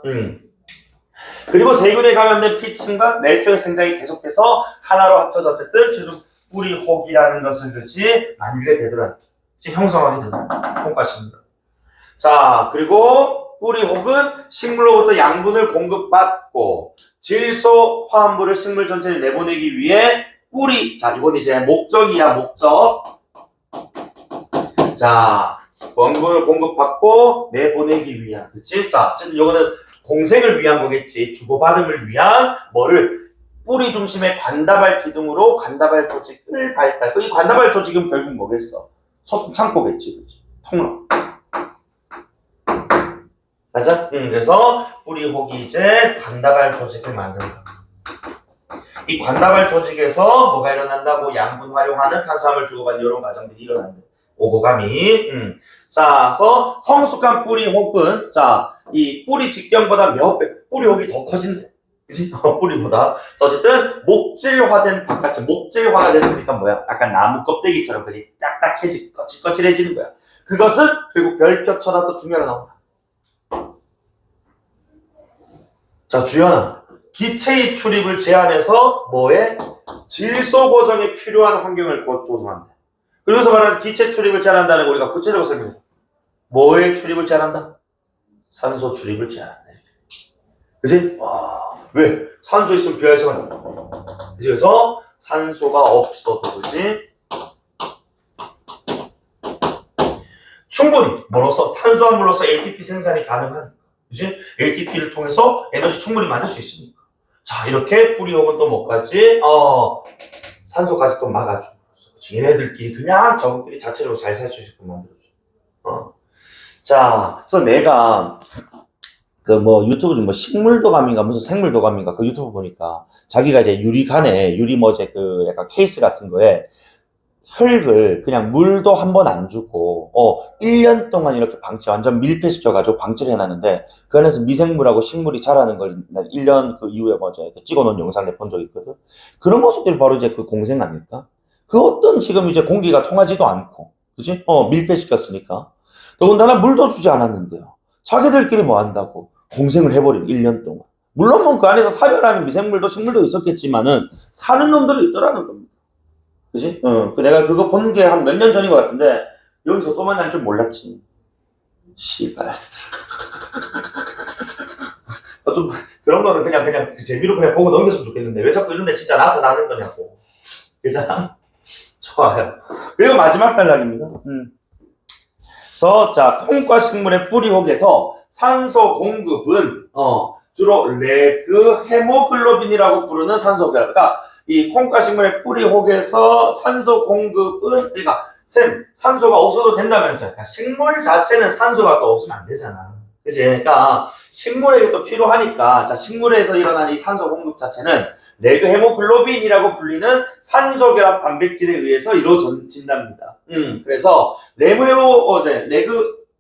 그리고 세균에 감염된 피층과 내초의 생장이 계속돼서 하나로 합쳐져 어쨌든 최종 뿌리혹이라는 것을 그렇지 만들게 되더라. 형성하게 된다. 콩가십니다. 자, 그리고 뿌리혹은 식물로부터 양분을 공급받고 질소 화합물을 식물 전체에 내보내기 위해 자, 이건 이제 목적이야, 목적. 자, 원분을 공급받고 내보내기 위한, 그치? 자, 어쨌든 이거는 공생을 위한 거겠지. 주고받음을 위한 뭐를? 뿌리 중심의 관다발 기둥으로 관다발 조직을 발달. 이 관다발 조직은 결국 뭐겠어? 소품 창고겠지, 그치? 통로. 맞아? 그래서 뿌리혹이 이제 관다발 조직을 만든다. 이 관다발 조직에서 뭐가 일어난다고? 양분 활용하는 탄수화물 주고받는 이런 과정들이 일어난다. 오고감이. 자, 그래서 성숙한 뿌리혹은 자, 이 뿌리 직경보다 몇 배, 뿌리혹이 더 커진대. 그치? 뿌리보다. 그래서 어쨌든 목질화된 바깥쪽, 목질화가 됐으니까 뭐야? 약간 나무 껍데기처럼 그지? 딱딱해지, 거칠거칠해지는 거야. 그것은 결국 별표처럼 또 중요하게 나온다. 자, 주연아. 기체의 출입을 제한해서 뭐에? 질소 고정에 필요한 환경을 조성한다. 그래서 말하는 기체 출입을 제한한다는 거 우리가 구체적으로 설명해. 뭐에 출입을 제한한다? 산소 출입을 제한한다. 그치? 왜? 산소 있으면 비화해서 간다. 그래서 산소가 없어도 그치? 충분히 뭐로서 탄수화물로서 ATP 생산이 가능한 그지? ATP를 통해서 에너지 충분히 만들 수 있으니까. 자, 이렇게 뿌리옥은 또 뭐까지? 산소까지 또 막아주고. 얘네들끼리 그냥 저것끼리 자체적으로 잘 살 수 있게끔 만들어줘. 자, 그래서 내가 그 뭐 유튜브 뭐 식물도감인가 무슨 생물도감인가 그 유튜브 보니까 자기가 이제 유리관에 유리 뭐제 그 약간 케이스 같은 거에 흙을 그냥 물도 한 번 안 주고 1년 동안 이렇게 방치 완전 밀폐시켜가지고 방치를 해놨는데 그 안에서 미생물하고 식물이 자라는 걸 1년 그 이후에 뭐제 찍어놓은 영상 내 본 적이 있거든. 그런 모습들이 바로 이제 그 공생 아닐까? 그 어떤 지금 이제 공기가 통하지도 않고 그지? 밀폐시켰으니까 더군다나 물도 주지 않았는데요. 자기들끼리 뭐 한다고 공생을 해버린 1년 동안. 물론 뭐 그 안에서 사별하는 미생물도 식물도 있었겠지만은 사는 놈들이 있더라는 겁니다. 그지? 그 내가 그거 본 게 한 몇 년 전인 것 같은데 여기서 또 만날 줄 몰랐지. 씨발. 좀 그런 거는 그냥 재미로 그냥 보고 넘겼으면 좋겠는데 왜 자꾸 이런 데 진짜 나타나는 거냐고. 그잖아? 좋아요. 그리고 마지막 단락입니다. 그래서 자 콩과 식물의 뿌리혹에서 산소 공급은 주로 레그 헤모글로빈이라고 부르는 산소 결합. 그러니까 이 콩과 식물의 뿌리혹에서 산소 공급은 그러니까 산소가 없어도 된다면서요. 그러니까 식물 자체는 산소가 또 없으면 안 되잖아. 그치? 그러니까 식물에게 또 필요하니까 자 식물에서 일어나는 이 산소 공급 자체는 레그 헤모글로빈이라고 불리는 산소 결합 단백질에 의해서 이루어진답니다. 그래서 레그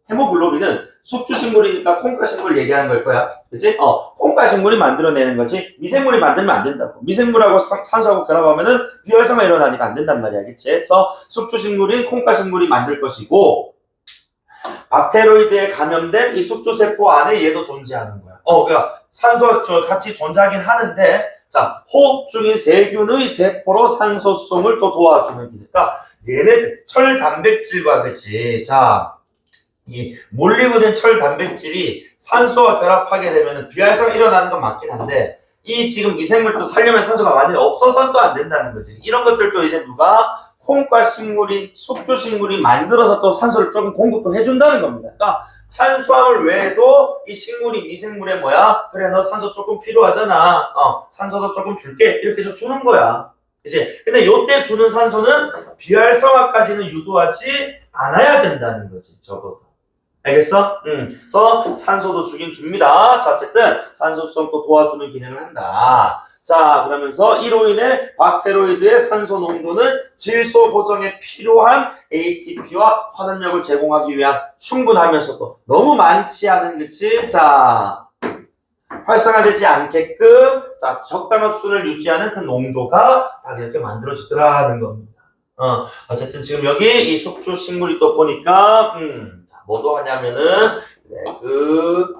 헤모글로빈은 숙주식물이니까 콩과 식물 얘기하는 걸 거야. 그치? 콩과 식물이 만들어내는 거지 미생물이 만들면 안 된다고. 미생물하고 산소하고 결합하면은 비활성화 일어나니까 안 된단 말이야. 그치? 그래서 숙주식물이 콩과 식물이 만들 것이고 박테로이드에 감염된 이 숙주세포 안에 얘도 존재하는 거야. 그러니까 산소와 같이 존재하긴 하는데 자, 호흡 중인 세균의 세포로 산소 수송을 또 도와주는 기능. 그러니까 얘네들 철 단백질과 같이 자, 이 몰리브덴 철 단백질이 산소와 결합하게 되면 비활성화 일어나는 건 맞긴 한데 이 지금 미생물도 살려면 산소가 많이 없어서는 또 안 된다는 거지. 이런 것들도 이제 누가 콩과 식물이 숙주식물이 만들어서 또 산소를 조금 공급도 해준다는 겁니다. 그러니까 탄수화물 외에도 이 식물이 미생물에 뭐야? 그래 너 산소 조금 필요하잖아. 산소도 조금 줄게. 이렇게 해서 주는 거야. 이제 근데 요때 주는 산소는 비활성화까지는 유도하지 않아야 된다는 거지. 적어도. 알겠어? 그래서 산소도 주긴 줍니다. 자, 어쨌든 산소성도 도와주는 기능을 한다. 자, 그러면서 이로 인해 박테로이드의 산소 농도는 질소 고정에 필요한 ATP와 환원력을 제공하기 위한 충분하면서도 너무 많지 않은 그치? 자, 활성화되지 않게끔 자, 적당한 수준을 유지하는 그 농도가 딱 이렇게 만들어지더라는 겁니다. 어쨌든 지금 여기 이 숙주 식물이 또 보니까 자, 뭐도 하냐면은 그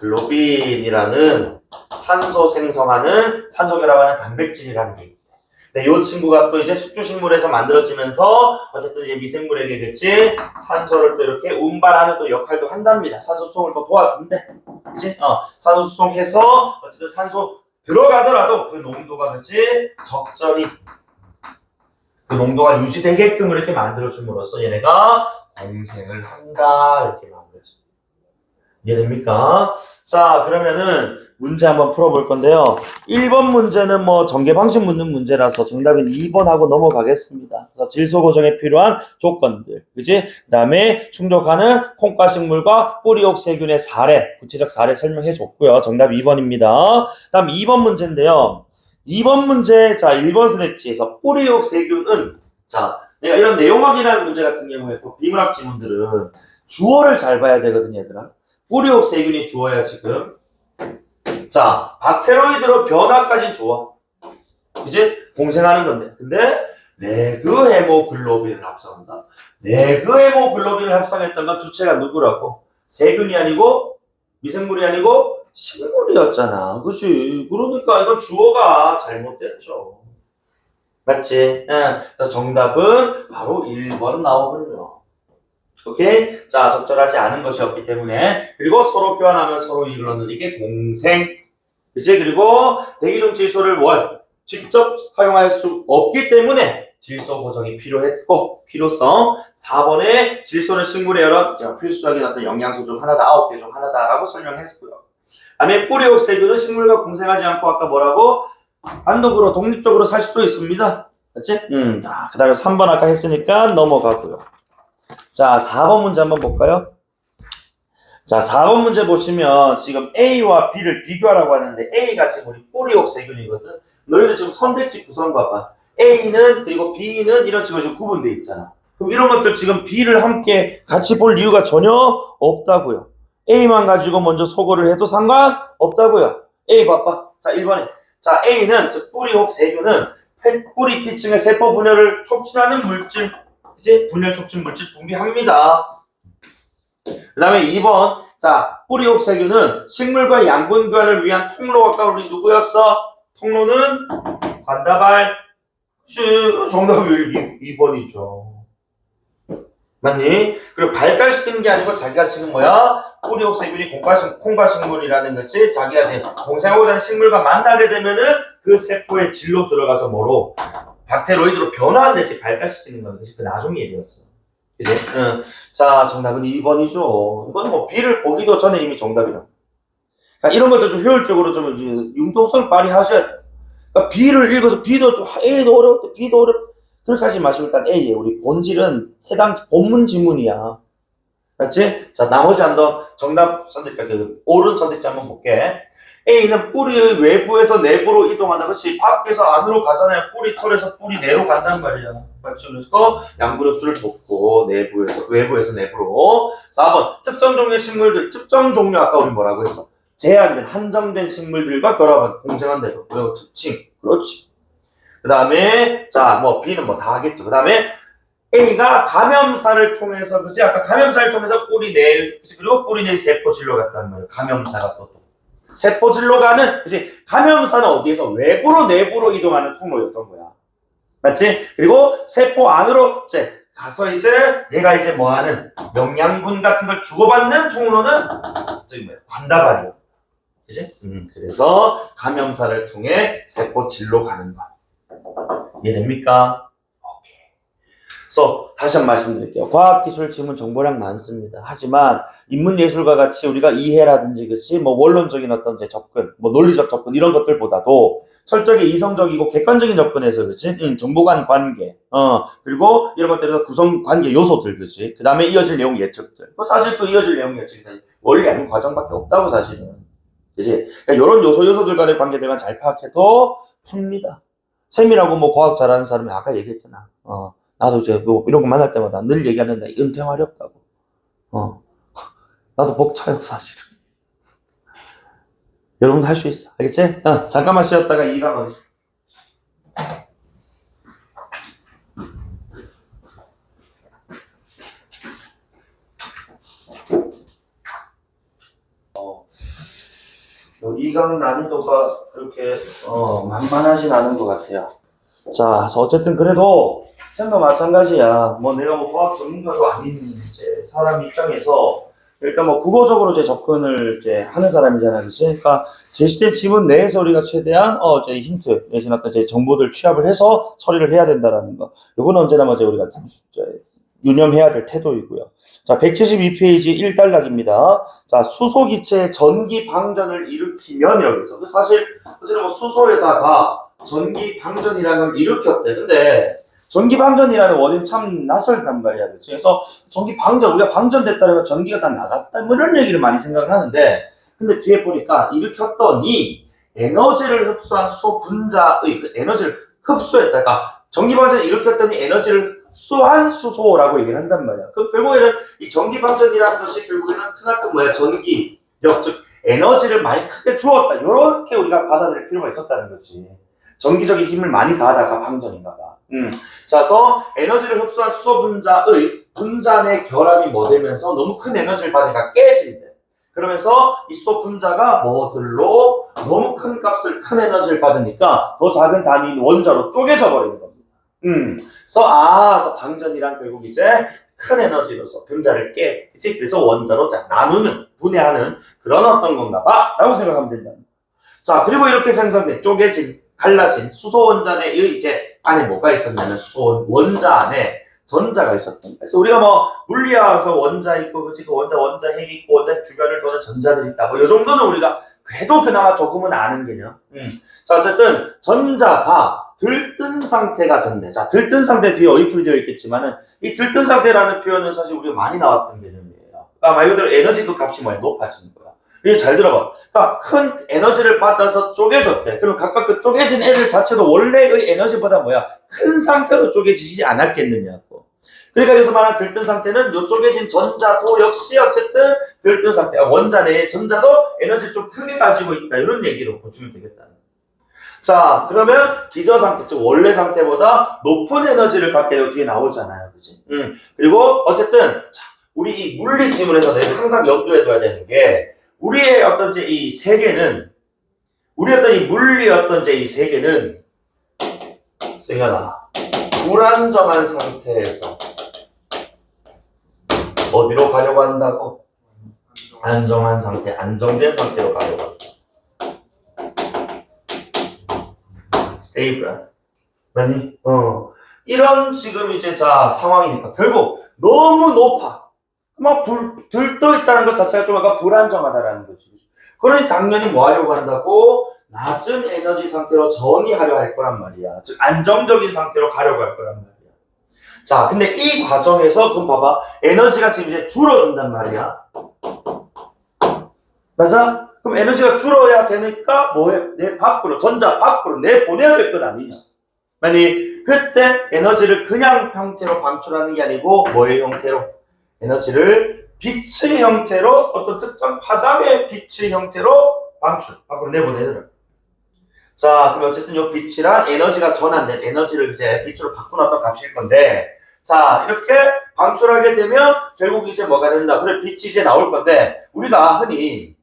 헤모글로빈이라는 산소 생성하는 산소 결합하는 단백질이라는 게 있대. 근데 이 친구가 또 이제 숙주식물에서 만들어지면서 어쨌든 이제 미생물에게겠지 산소를 또 이렇게 운반하는 또 역할도 한답니다. 산소 수송을 또 도와준대. 그치? 산소 수송해서 어쨌든 산소 들어가더라도 그 농도가 그치? 적절히 그 농도가 유지되게끔 이렇게 만들어줌으로써 얘네가 공생을 한다. 이렇게 마무리했습니다. 이해됩니까? 자, 그러면은 문제 한번 풀어볼 건데요. 1번 문제는 뭐 전개 방식 묻는 문제라서 정답인 2번하고 넘어가겠습니다. 그래서 질소 고정에 필요한 조건들, 그지? 그 다음에 충족하는 콩과 식물과 뿌리옥 세균의 사례, 구체적 사례 설명해 줬고요. 정답 2번입니다. 다음 2번 문제인데요. 2번 문제, 자, 1번 선택지에서 뿌리옥 세균은, 자, 내가 이런 내용 확인하는 문제 같은 경우에 또 비문학 지문들은 주어를 잘 봐야 되거든요, 얘들아. 뿌리옥 세균이 주어야 지금. 자, 박테로이드로 변화까지 좋아. 이제 공생하는 건데. 근데 레그 헤모글로빈을 합성한다. 레그 헤모글로빈을 합성했던 건 주체가 누구라고? 세균이 아니고 미생물이 아니고 식물이었잖아. 그치? 그러니까 이건 주어가 잘못됐죠. 맞지? 그래서 정답은 바로 1번 나오거든요. 오케이? 자, 적절하지 않은 것이었기 때문에 그리고 서로 교환하면 서로 이익을 얻는 이게 공생. 그치? 그리고 대기중 질소를 직접 사용할 수 없기 때문에 질소 보정이 필요했고, 필요성. 4번에 질소는 식물의 여러 필수적인 어떤 영양소 중 하나다, 9개 중 하나다라고 설명했고요. 다음에 뿌리옥 세균은 식물과 공생하지 않고 아까 뭐라고? 단독으로 독립적으로 살 수도 있습니다. 그렇지? 자, 그 다음에 3번 아까 했으니까 넘어가고요. 자, 4번 문제 한번 볼까요? 자, 4번 문제 보시면 지금 A와 B를 비교하라고 하는데 A가 지금 우리 뿌리옥 세균이거든. 너희들 지금 선택지 구성 봐봐. A는 그리고 B는 이런 식으로 지금 구분되어 있잖아. 그럼 이런 것들 지금 B를 함께 같이 볼 이유가 전혀 없다고요. A만 가지고 먼저 소거를 해도 상관없다고요. A 봐봐. 자, 1번에. 자, A는 즉 뿌리옥 세균은 뿌리 피층의 세포 분열을 촉진하는 물질, 이제 분열 촉진 물질 분비합니다. 그 다음에 2번. 자, 뿌리옥 세균은 식물과 양분 교환을 위한 통로가 아까 우리 누구였어? 통로는 관다발. 정답이 2번이죠. 맞니? 그리고 발달시키는 게 아니고 자기가 지금 뭐야? 뿌리옥 세균이 콩과 식물이라는 것이 자기가 지금 공생하고자 하는 식물과 만나게 되면은 그 세포의 질로 들어가서 뭐로? 박테로이드로 변화하는데 발달시키는 거는 그 나중 얘기였어. 그지? 자, 정답은 2번이죠. 이건 뭐 B를 보기도 전에 이미 정답이라. 그러니까 이런 것도 좀 효율적으로 좀 융통성을 발휘하셔야 돼. 그러니까 B를 읽어서 B도 A도 어렵다, B도 어렵다. 그렇게 하지 마시고 일단 A에 우리 본질은 해당 본문 지문이야. 맞지? 자, 나머지 한번 정답 선택자, 옳은 선택지 한번 볼게. A는 뿌리의 외부에서 내부로 이동한다. 그렇지? 밖에서 안으로 가잖아요. 뿌리 털에서 뿌리 내로 간단 말이야. 맞죠? 그래서 양분 흡수를 돕고 외부에서 내부로. 4번 특정 종류의 식물들, 특정 종류 아까 우리 뭐라고 했어? 제한된 한정된 식물들과 결합한 공생한다. 그리고 특징. 그렇지. 그 다음에 자, 뭐 B는 뭐 다 하겠죠. 그 다음에 A가 감염사를 통해서, 그치? 아까 감염사를 통해서 뿌리 내, 그치? 그리고 뿌리 내 세포질로 갔단 말이야. 감염사가 또. 세포질로 가는, 그치? 감염사는 어디에서 외부로 내부로 이동하는 통로였던 거야. 맞지? 그리고 세포 안으로 이제 가서 이제 얘가 이제 뭐 하는 영양분 같은 걸 주고받는 통로는 저기 뭐야? 관다발이요. 그치? 그래서 감염사를 통해 세포질로 가는 거. 이해됩니까? 오케이. 그래서 다시 한번 말씀드릴게요. 과학기술 지문 정보량 많습니다. 하지만 인문예술과 같이 우리가 이해라든지 그치 뭐 원론적인 어떤 이제 접근, 뭐 논리적 접근 이런 것들보다도 철저하게 이성적이고 객관적인 접근에서 그치 정보 간 관계, 그리고 이런 것들에서 구성 관계 요소들 그치 그 다음에 이어질 내용 예측들. 사실 그 이어질 내용 예측이 원리 아닌 과정밖에 없다고 사실은. 그치? 그러니까 이런 요소들 간의 관계들만 잘 파악해도 풉니다. 쌤이라고 뭐 과학 잘하는 사람이 아까 얘기했잖아. 나도 이제 뭐 이런 거 만날 때마다 늘 얘기하는데 은퇴말이 없다고. 나도 벅차요 사실은. 여러분 할 수 있어. 알겠지? 잠깐만 쉬었다가 2강 하겠습니다. 이 강 난이도가 그렇게 만만하진 않은 것 같아요. 자, 그래서 어쨌든 그래도 쌤도 마찬가지야. 뭐 내가 뭐 과학 전문가도 아닌 이제 사람 입장에서 일단 뭐 국어적으로 제 접근을 이제 하는 사람이잖아요, 그렇지? 그러니까 제시된 지문 내에서 우리가 최대한 제 힌트 내지는 어떤 제 정보들 취합을 해서 처리를 해야 된다라는 거. 요거는 언제나 뭐 우리가 유념해야 될 태도이고요. 자, 172페이지 1단락입니다. 자, 수소기체의 전기 방전을 일으키면 이라고 해서 사실 어쨌든 뭐 수소에다가 전기 방전이라는 걸 일으켰대. 근데 전기 방전이라는 원인 참 낯설단 말이야. 그렇지? 그래서 전기 방전, 우리가 방전됐다는 전기가 다 나갔다. 뭐 이런 얘기를 많이 생각을 하는데, 근데 뒤에 보니까 일으켰더니 에너지를 흡수한 수소 분자의 그 에너지를 흡수했다. 그러니까 전기 방전을 일으켰더니 에너지를 흡수한 수소라고 얘기를 한단 말이야. 그 결국에는 이 전기 방전이라는 것이 결국에는 크나큰 뭐야? 전기력, 즉 에너지를 많이 크게 주었다. 이렇게 우리가 받아들일 필요가 있었다는 거지. 전기적인 힘을 많이 가하다가 방전인가 봐. 자, 그래서 에너지를 흡수한 수소 분자의 분자 내 결합이 뭐 되면서 너무 큰 에너지를 받으니까 깨진대. 그러면서 이 수소 분자가 뭐들로 너무 큰 값을, 큰 에너지를 받으니까 더 작은 단위인 원자로 쪼개져 버리는 겁니다. 그래서 방전이란 결국 이제 큰 에너지로서 분자를 깨, 그치? 그래서 원자로 나누는, 분해하는 그런 어떤 건가 봐 라고 생각하면 된다. 자, 그리고 이렇게 생성된 쪼개진 갈라진 수소 원자 내의 이제 안에 뭐가 있었냐면 수소 원자 안에 전자가 있었던 거예요. 그래서 우리가 뭐 물리학에서 원자 있고 그치 그 원자 핵이 있고 원자 주변을 도는 전자들이 있다. 뭐 이 정도는 우리가 그래도 그나마 조금은 아는 개념. 자 어쨌든 전자가 들뜬 상태가 된대. 자 들뜬 상태 뒤에 어휘풀이 되어 있겠지만은 이 들뜬 상태라는 표현은 사실 우리가 많이 나왔던 개념이에요. 그러니까 말 그대로 에너지 그 값이 뭐야 높아지는 거야. 이게 잘 들어봐. 그러니까 큰 에너지를 받아서 쪼개졌대. 그럼 각각 그 쪼개진 애들 자체도 원래의 에너지보다 뭐야 큰 상태로 쪼개지지 않았겠느냐고. 그러니까 여기서 말하는 들뜬 상태는 요 쪼개진 전자도 역시 어쨌든 들뜬 상태. 원자 내에 전자도 에너지를 좀 크게 가지고 있다. 이런 얘기로 보시면 되겠다. 자, 그러면 기저 상태, 즉 원래 상태보다 높은 에너지를 갖게 되고 뒤에 나오잖아요. 그지? 그리고 어쨌든 자, 우리 이 물리 지문에서 내가 항상 염두에 둬야 되는 게 우리의 어떤 이제 이 세계는 우리 어떤 이 물리 어떤 이제 이 세계는 승현아 불안정한 상태에서 어디로 가려고 한다고? 안정한 상태, 안정된 상태로 가려고 한다. 스테이블. 맞니? 이런 지금 이제 자 상황이니까 결국 너무 높아. 막 들떠 있다는 것 자체가 좀 약간 불안정하다라는 거지. 그러니 당연히 뭐 하려고 한다고? 낮은 에너지 상태로 전이하려 할 거란 말이야. 즉 안정적인 상태로 가려고 할 거란 말이야. 자, 근데 이 과정에서 그럼 봐봐. 에너지가 지금 이제 줄어든단 말이야. 맞아? 그럼 에너지가 줄어야 되니까 뭐해? 내 밖으로, 전자 밖으로 내보내야 될 것 아니냐. 아니, 그때 에너지를 그냥 형태로 방출하는 게 아니고 뭐의 형태로? 에너지를 빛의 형태로 어떤 특정 파장의 빛의 형태로 방출, 밖으로 내보내더라. 자, 그럼 어쨌든 이 빛이란 에너지가 전환된 에너지를 이제 빛으로 바꾸는 값일 건데, 자, 이렇게 방출하게 되면 결국 이제 뭐가 된다. 그래, 빛이 이제 나올 건데, 우리가 흔히,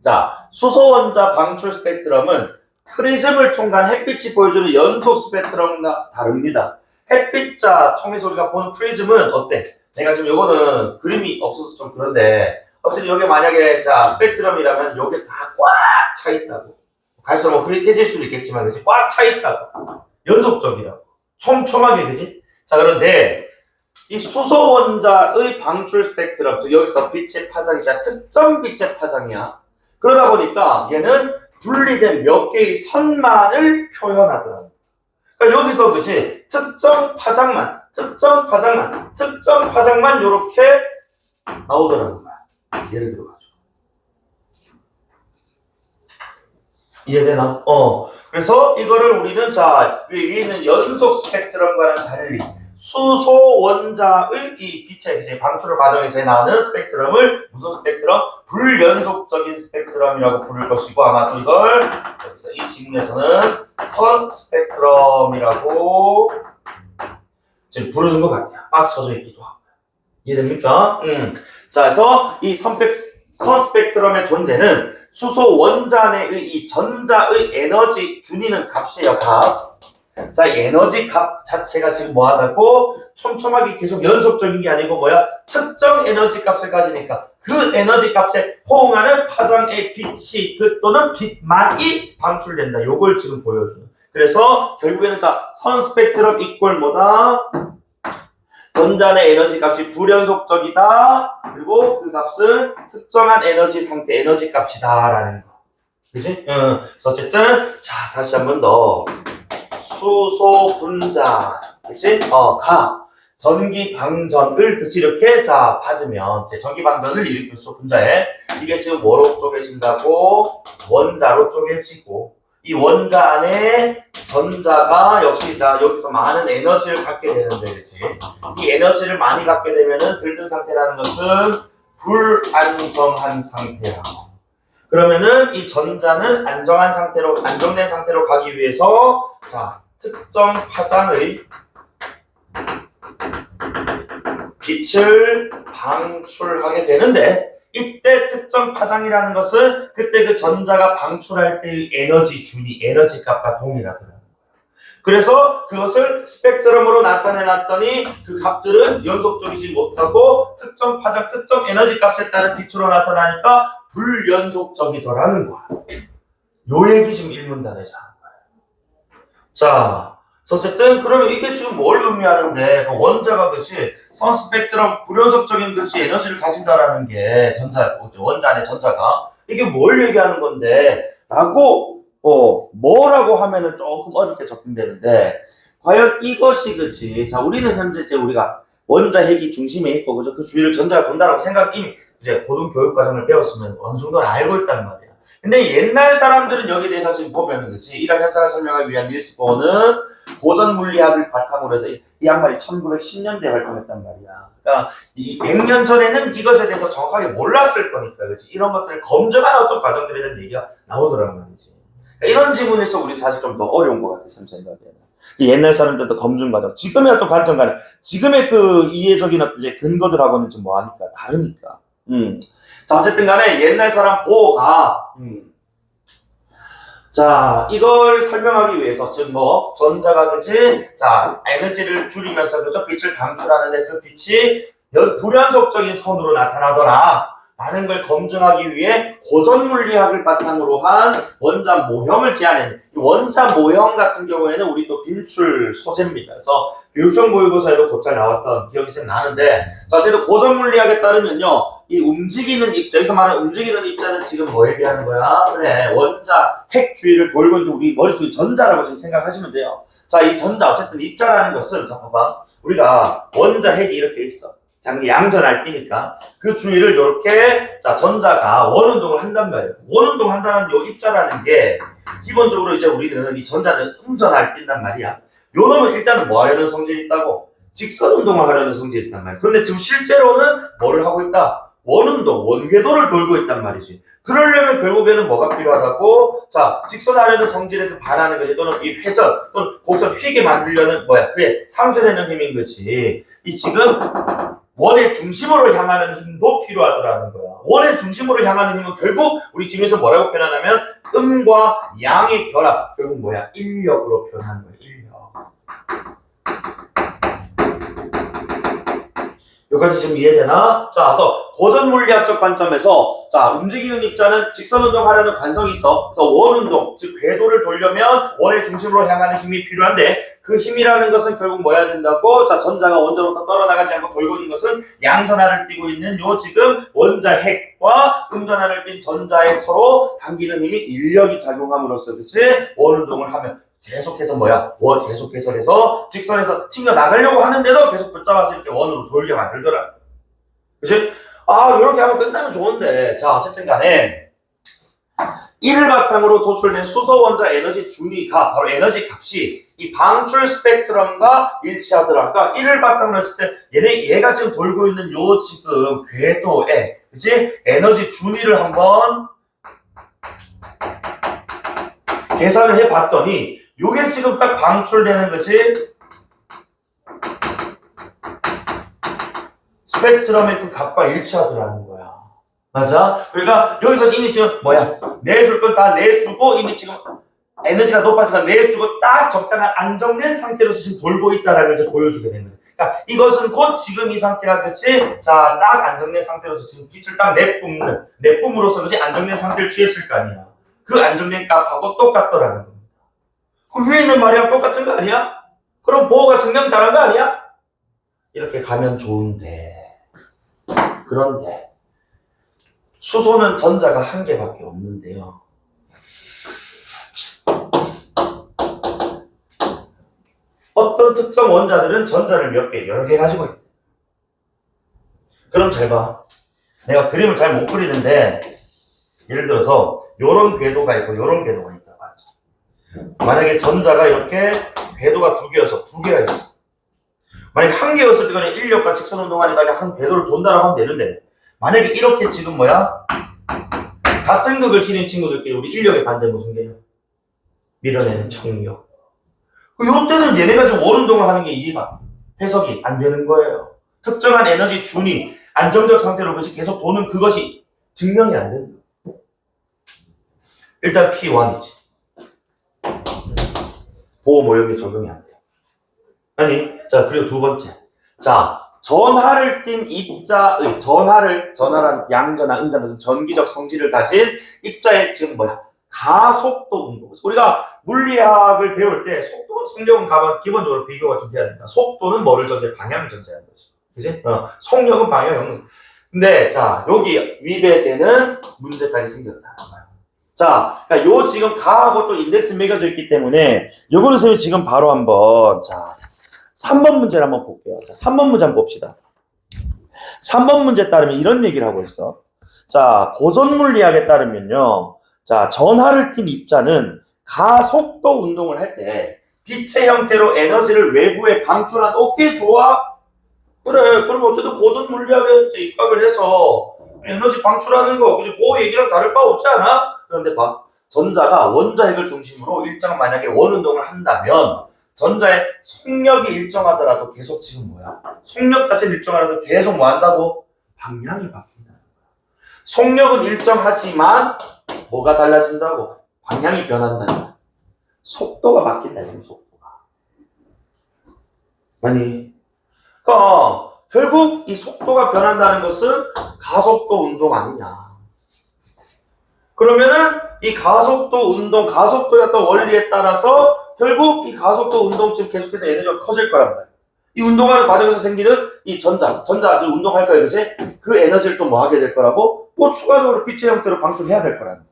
자, 수소 원자 방출 스펙트럼은 프리즘을 통한 햇빛이 보여주는 연속 스펙트럼과 다릅니다. 햇빛자 통해서 우리가 보는 프리즘은 어때? 내가 지금 요거는 그림이 없어서 좀 그런데, 어쨌든 여기 만약에, 자, 스펙트럼이라면 요게 다 꽉 차 있다고. 갈수록 뭐 흐릿해질 수도 있겠지만, 그지? 꽉 차 있다고. 연속적이라고. 촘촘하게, 그지? 자, 그런데, 이 수소 원자의 방출 스펙트럼, 즉, 여기서 빛의 파장이자 특정 빛의 파장이야. 그러다 보니까 얘는 분리된 몇 개의 선만을 표현하더라고. 그러니까 여기서, 그지? 특정 파장만 요렇게 나오더라는 거야. 예를 들어가지고. 이해되나? 그래서 이거를 우리는 자, 위에 있는 연속 스펙트럼과는 달리 수소 원자의 이 빛의 이제 방출 과정에서 나오는 스펙트럼을 무슨 스펙트럼? 불연속적인 스펙트럼이라고 부를 것이고 아마도 이걸 여기서 이 지문에서는 선 스펙트럼이라고 지금 부르는 것 같아요. 박스 쳐져 있기도 하고. 이해됩니까? 자, 그래서 이 선 스펙트럼의 존재는 수소 원자 내의 이 전자의 에너지 준이는 값이에요, 값. 자, 에너지 값 자체가 지금 뭐하다고? 촘촘하게 계속 연속적인 게 아니고 뭐야? 특정 에너지 값을 가지니까 그 에너지 값에 호응하는 파장의 빛이 또는 빛만이 방출된다. 요걸 지금 보여주는. 그래서 결국에는 자, 선 스펙트럼 이꼴 뭐다? 전자 내 에너지 값이 불연속적이다. 그리고 그 값은 특정한 에너지 상태, 에너지 값이다. 라는 거. 그치? 그래서 어쨌든, 자, 다시 한 번 더. 수소 분자. 그치? 전기 방전을, 그치? 이렇게, 자, 받으면, 이제 전기 방전을 일으킨 수소 분자에, 이게 지금 뭐로 쪼개진다고? 원자로 쪼개지고, 이 원자 안에 전자가 역시 자 여기서 많은 에너지를 갖게 되는데 그렇지? 이 에너지를 많이 갖게 되면은 들뜬 상태라는 것은 불안정한 상태라고. 그러면은 이 전자는 안정된 상태로 가기 위해서 자 특정 파장의 빛을 방출하게 되는데 이때 특정 파장이라는 것은 그때 그 전자가 방출할 때의 에너지 준위, 에너지 값과 동일하더라고요. 그래서 그것을 스펙트럼으로 나타내놨더니 그 값들은 연속적이지 못하고 특정 파장, 특정 에너지 값에 따른 빛으로 나타나니까 불연속적이더라는 거야. 요 얘기 지금 일문단에서 하는 거야. 자, 그래서 어쨌든 그러면 이게 지금 뭘 의미하는데 그 원자가 그치 선스펙트럼 불연속적인 그치 에너지를 가진다라는 게 전자 원자 안에 전자가 이게 뭘 얘기하는 건데 라고 뭐라고 하면은 조금 어렵게 접근되는데 과연 이것이 그치 자 우리는 현재 이제 우리가 원자 핵이 중심에 있고 그죠 그 주위를 전자가 돈다라고 생각 이미 이제 고등교육 과정을 배웠으면 어느 정도는 알고 있단 말이야. 근데 옛날 사람들은 여기에 대해서 지금 보면은 그치 이런 현상을 설명하기 위한 닐스 보어는 고전 물리학을 바탕으로 해서 이 양반이 1910년대에 활동했단 말이야. 그러니까 이 100년 전에는 이것에 대해서 정확하게 몰랐을 거니까 그치 이런 것들을 검증하는 어떤 과정들에 대한 얘기가 나오더란 말이지. 그러니까 이런 지문에서 우리 사실 좀 더 어려운 것 같아 생각에는. 옛날 사람들도 검증 과정, 지금의 어떤 관점과는 지금의 그 이해적인 어떤 이제 근거들하고는 좀 뭐하니까 다르니까. 자 어쨌든 간에 옛날 사람 보가 자 이걸 설명하기 위해서 즉 뭐 전자가 그치 자 에너지를 줄이면서 그죠 빛을 방출하는데 그 빛이 불연속적인 선으로 나타나더라 라는 걸 검증하기 위해 고전 물리학을 바탕으로 한 원자 모형을 제안했는데 이 원자 모형 같은 경우에는 우리 또 빈출 소재입니다. 그래서 교육청 모의고사에도 곧잘 나왔던 기억이 나는데 자 어쨌든 고전 물리학에 따르면요 이 움직이는 입자 여기서 말하는 움직이는 입자는 지금 뭐 얘기하는 거야? 그래 원자 핵 주위를 돌고 있는 우리 머릿속에 전자라고 지금 생각하시면 돼요. 자 이 전자 어쨌든 입자라는 것은 자 봐봐 우리가 원자 핵이 이렇게 있어. 자, 양전할 때니까 그 주위를 이렇게 자 전자가 원운동을 한단 말이에요. 원운동 한다는 요 입자라는 게 기본적으로 이제 우리는 이 전자는 음전할 뛴단 말이야. 요 놈은 일단 뭐 하려는 성질이 있다고? 직선 운동을 하려는 성질이 있단 말이야. 그런데 지금 실제로는 뭐를 하고 있다? 원운동, 원궤도를 돌고 있단 말이지. 그러려면 결국에는 뭐가 필요하다고? 자, 직선하려는 성질에 반하는 거지. 또는 이 회전, 또는 곡선 휘게 만들려는 뭐야? 그게 상쇄되는 힘인 거지. 이 지금 원의 중심으로 향하는 힘도 필요하더라는 거야. 원의 중심으로 향하는 힘은 결국 우리 지금에서 뭐라고 표현하냐면 음과 양의 결합. 결국 뭐야? 인력으로 표현하는 거야. 인력. 여기까지 지금 이해되나? 자, 그래서 고전 물리학적 관점에서 자 움직이는 입자는 직선 운동하려는 관성이 있어. 그래서 원 운동, 즉 궤도를 돌려면 원의 중심으로 향하는 힘이 필요한데 그 힘이라는 것은 결국 뭐 해야 된다고? 자 전자가 원자로부터 떨어나가지 않고 돌고 있는 것은 양전하를 띠고 있는 요 지금 원자 핵과 음전하를 띈 전자에 서로 당기는 힘이 인력이 작용함으로써 그치? 원 운동을 하면 계속해서 뭐야? 계속해서 해서 직선에서 튕겨 나가려고 하는데도 계속 붙잡아서 이렇게 원으로 돌게 만들더라. 그치? 아, 이렇게 하면 끝나면 좋은데. 자, 어쨌든 간에 이를 바탕으로 도출된 수소 원자 에너지 준위가 바로 에너지 값이 이 방출 스펙트럼과 일치하더라. 그러니까 이를 바탕으로 했을 때 얘가 지금 돌고 있는 요 지금 궤도에 그치? 에너지 준위를 한번 계산을 해봤더니 요게 지금 딱 방출되는 거지. 스펙트럼의 그 값과 일치하더라는 거야. 맞아? 그러니까 여기서 이미 지금 뭐야? 내줄 건 다 내주고 이미 지금 에너지가 높아지니까 내주고 딱 적당한 안정된 상태로 지금 돌고 있다라는 걸 보여주게 되는 거야. 그러니까 이것은 곧 지금 이 상태가 그치? 자, 딱 안정된 상태로서 지금 빛을 딱 내뿜으로써 그치? 안정된 상태를 취했을 거 아니야. 그 안정된 값하고 똑같더라는 거야. 그 위에 있는 말이랑 똑같은 거 아니야? 그럼 보호가 증명 잘한 거 아니야? 이렇게 가면 좋은데 그런데 수소는 전자가 한 개밖에 없는데요. 어떤 특정 원자들은 전자를 몇 개, 여러 개 가지고 있다. 그럼 잘 봐. 내가 그림을 잘 못 그리는데 예를 들어서 요런 궤도가 있고 요런 궤도가 있다. 만약에 전자가 이렇게 궤도가 두 개여서 두 개가 있어. 만약에 한 개였을 때는 인력과 직선 운동하니까 그냥 한 궤도를 돈다라고 하면 되는데 만약에 이렇게 지금 뭐야? 같은 극을 치는 친구들끼리 우리 인력의 반대 무슨 개념? 밀어내는 청력. 요때는 얘네가 지금 원 운동을 하는 게 이해가 해석이 안 되는 거예요. 특정한 에너지 준위, 안정적 상태로 그것이 계속 도는 그것이 증명이 안 된다. 일단 P1이지. 보호 모형에 적용이 안 돼. 아니, 자, 그리고 두 번째. 자, 전하를 띤 입자의 전하란 양전하, 음전하 전기적 성질을 가진 입자의 지금 뭐야? 가속도 운동. 그래서 우리가 물리학을 배울 때 속도와 속력은 기본적으로 비교가 좀 돼야 된다. 속도는 뭐를 전제? 방향을 전제하는 거지. 그지? 속력은 방향을. 근데 자 여기 위배되는 문제까지 생겼다. 자, 그러니까 요 지금 가하고 또 인덱스 매겨져 있기 때문에 요거는 선생님 지금 바로 한번 자 3번 문제를 한번 볼게요. 자 3번 문제 한번 봅시다. 3번 문제에 따르면 이런 얘기를 하고 있어. 자 고전 물리학에 따르면요. 자 전하를 띤 입자는 가속도 운동을 할 때 빛의 형태로 에너지를 외부에 방출한. 오케이 좋아. 그래 그럼 어쨌든 고전 물리학에 입학을 해서 에너지 방출하는 거 그지? 그 얘기랑 다를 바 없지 않아? 그런데 봐 전자가 원자핵을 중심으로 일정 만약에 원운동을 한다면 전자의 속력이 일정하더라도 계속 지금 뭐야? 속력 자체는 일정하더라도 계속 뭐 한다고? 방향이 바뀐다. 속력은 일정하지만 뭐가 달라진다고? 방향이 변한다. 속도가 바뀐다. 지금 속도가. 아니 그러니까 결국 이 속도가 변한다는 것은 가속도 운동 아니냐. 그러면은 이 가속도 운동, 가속도의 어떤 원리에 따라서 결국 이 가속도 운동쯤 계속해서 에너지가 커질 거란 말이야. 이 운동하는 과정에서 생기는 이 전자들 운동할 거야, 그지? 그 에너지를 또 뭐 하게 될 거라고? 또 추가적으로 빛의 형태로 방출해야 될 거라는 거야.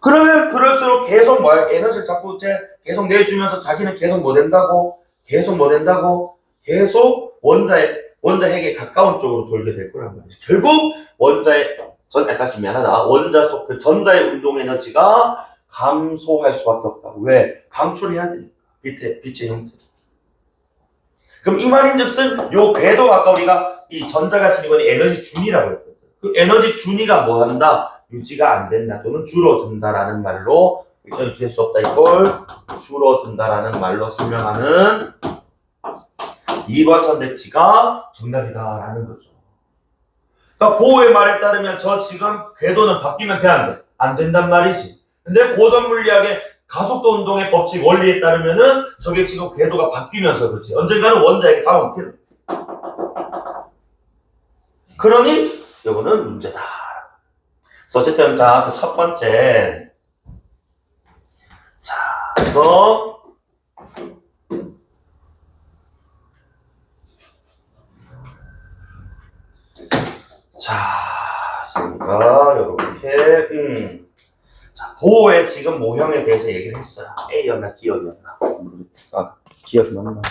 그러면 그럴수록 계속 뭐야? 에너지를 자꾸 이제 계속 내주면서 자기는 계속 뭐 된다고? 계속 뭐 된다고? 계속 원자핵에 가까운 쪽으로 돌게 될 거란 말이지. 결국 다시 미안하다. 원자 속 그 전자의 운동 에너지가 감소할 수밖에 없다고. 왜? 방출해야 되니까. 빛의 형태. 그럼 이 말인즉슨 요 궤도가 아까 우리가 이 전자가 지니고 있는 에너지 준위라고 했거든. 그 에너지 준위가 뭐 한다? 유지가 안 된다 또는 줄어든다라는 말로 유지될 수 없다. 이걸 줄어든다라는 말로 설명하는 2번 선택지가 정답이다라는 거죠. 그러니까 보호의 말에 따르면 저 지금 궤도는 바뀌면 돼, 안 돼? 안 된단 말이지. 근데 고전 물리학의 가속도 운동의 법칙 원리에 따르면은 저게 지금 궤도가 바뀌면서 그렇지. 언젠가는 원자에게 잡아먹게 돼. 그러니 이거는 문제다. 그래서 어쨌든 자, 그 첫 번째. 자, 그래서 자, 우리가 이렇게 자, 보호의 지금 모형에 대해서 얘기를 했어요. A였나 D였나? 기억이 났나?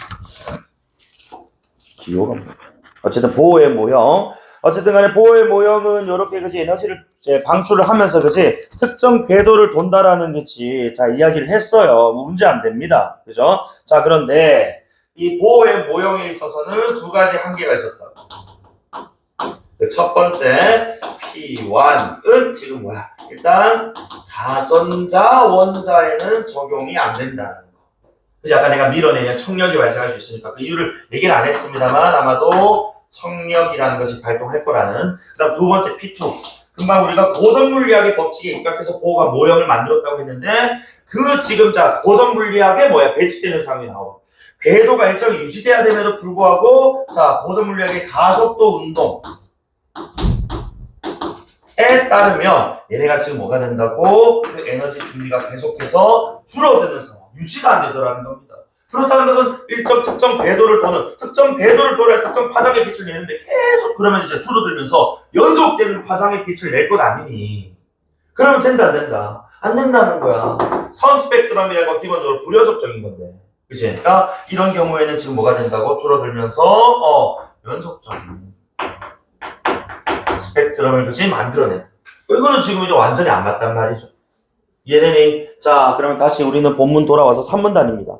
기호가 뭐야? 어쨌든 보호의 모형. 어쨌든 간에 보호의 모형은 이렇게 그지 에너지를 이제 방출을 하면서 그지 특정 궤도를 돈다라는 거지. 자, 이야기를 했어요. 문제 안 됩니다. 그죠? 자, 그런데 이 보호의 모형에 있어서는 두 가지 한계가 있었다. 첫 번째 P1은 지금 뭐야? 일단 가전자 원자에는 적용이 안 된다는 거. 그래서 아까 내가 밀어내면 청력이 발생할 수 있으니까 그 이유를 얘기를 안 했습니다만 아마도 청력이라는 것이 발동할 거라는. 그다음 두 번째 P2. 금방 우리가 고전물리학의 법칙에 입각해서 보호가 모형을 만들었다고 했는데 그 지금 자 고전물리학에 뭐야? 배치되는 상황이 나와. 궤도가 일정히 유지돼야 됨에도 불구하고 자 고전물리학의 가속도 운동 에 따르면 얘네가 지금 뭐가 된다고? 그 에너지 준비가 계속해서 줄어드는 상황, 유지가 안 되더라는 겁니다. 그렇다는 것은 일정 특정 궤도를 도는 특정 궤도를 돌아야 특정 파장의 빛을 내는데 계속 그러면 이제 줄어들면서 연속되는 파장의 빛을 낼 것 아니니. 그러면 된다 안 된다? 안 된다는 거야. 선 스펙트럼이라는 건 기본적으로 불연속적인 건데. 그치? 그러니까 이런 경우에는 지금 뭐가 된다고? 줄어들면서 연속적인 스펙트럼을 그치 만들어내. 이거는 지금 이제 완전히 안 맞단 말이죠. 얘네니. 자, 그러면 다시 우리는 본문 돌아와서 3문단입니다.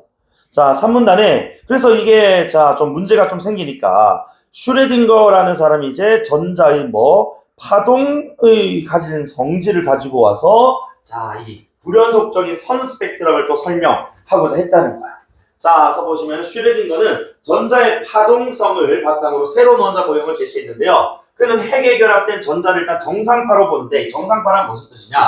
자, 3문단에 그래서 이게 자, 좀 문제가 좀 생기니까 슈레딩거라는 사람이 이제 전자의 파동의 가진 성질을 가지고 와서 자, 이 불연속적인 선 스펙트럼을 또 설명하고자 했다는 거야. 자, 서 보시면 슈레딩거는 전자의 파동성을 바탕으로 새로운 원자 모형을 제시했는데요. 그는 핵에 결합된 전자를 일단 정상파로 보는데 이 정상파란 무슨 뜻이냐?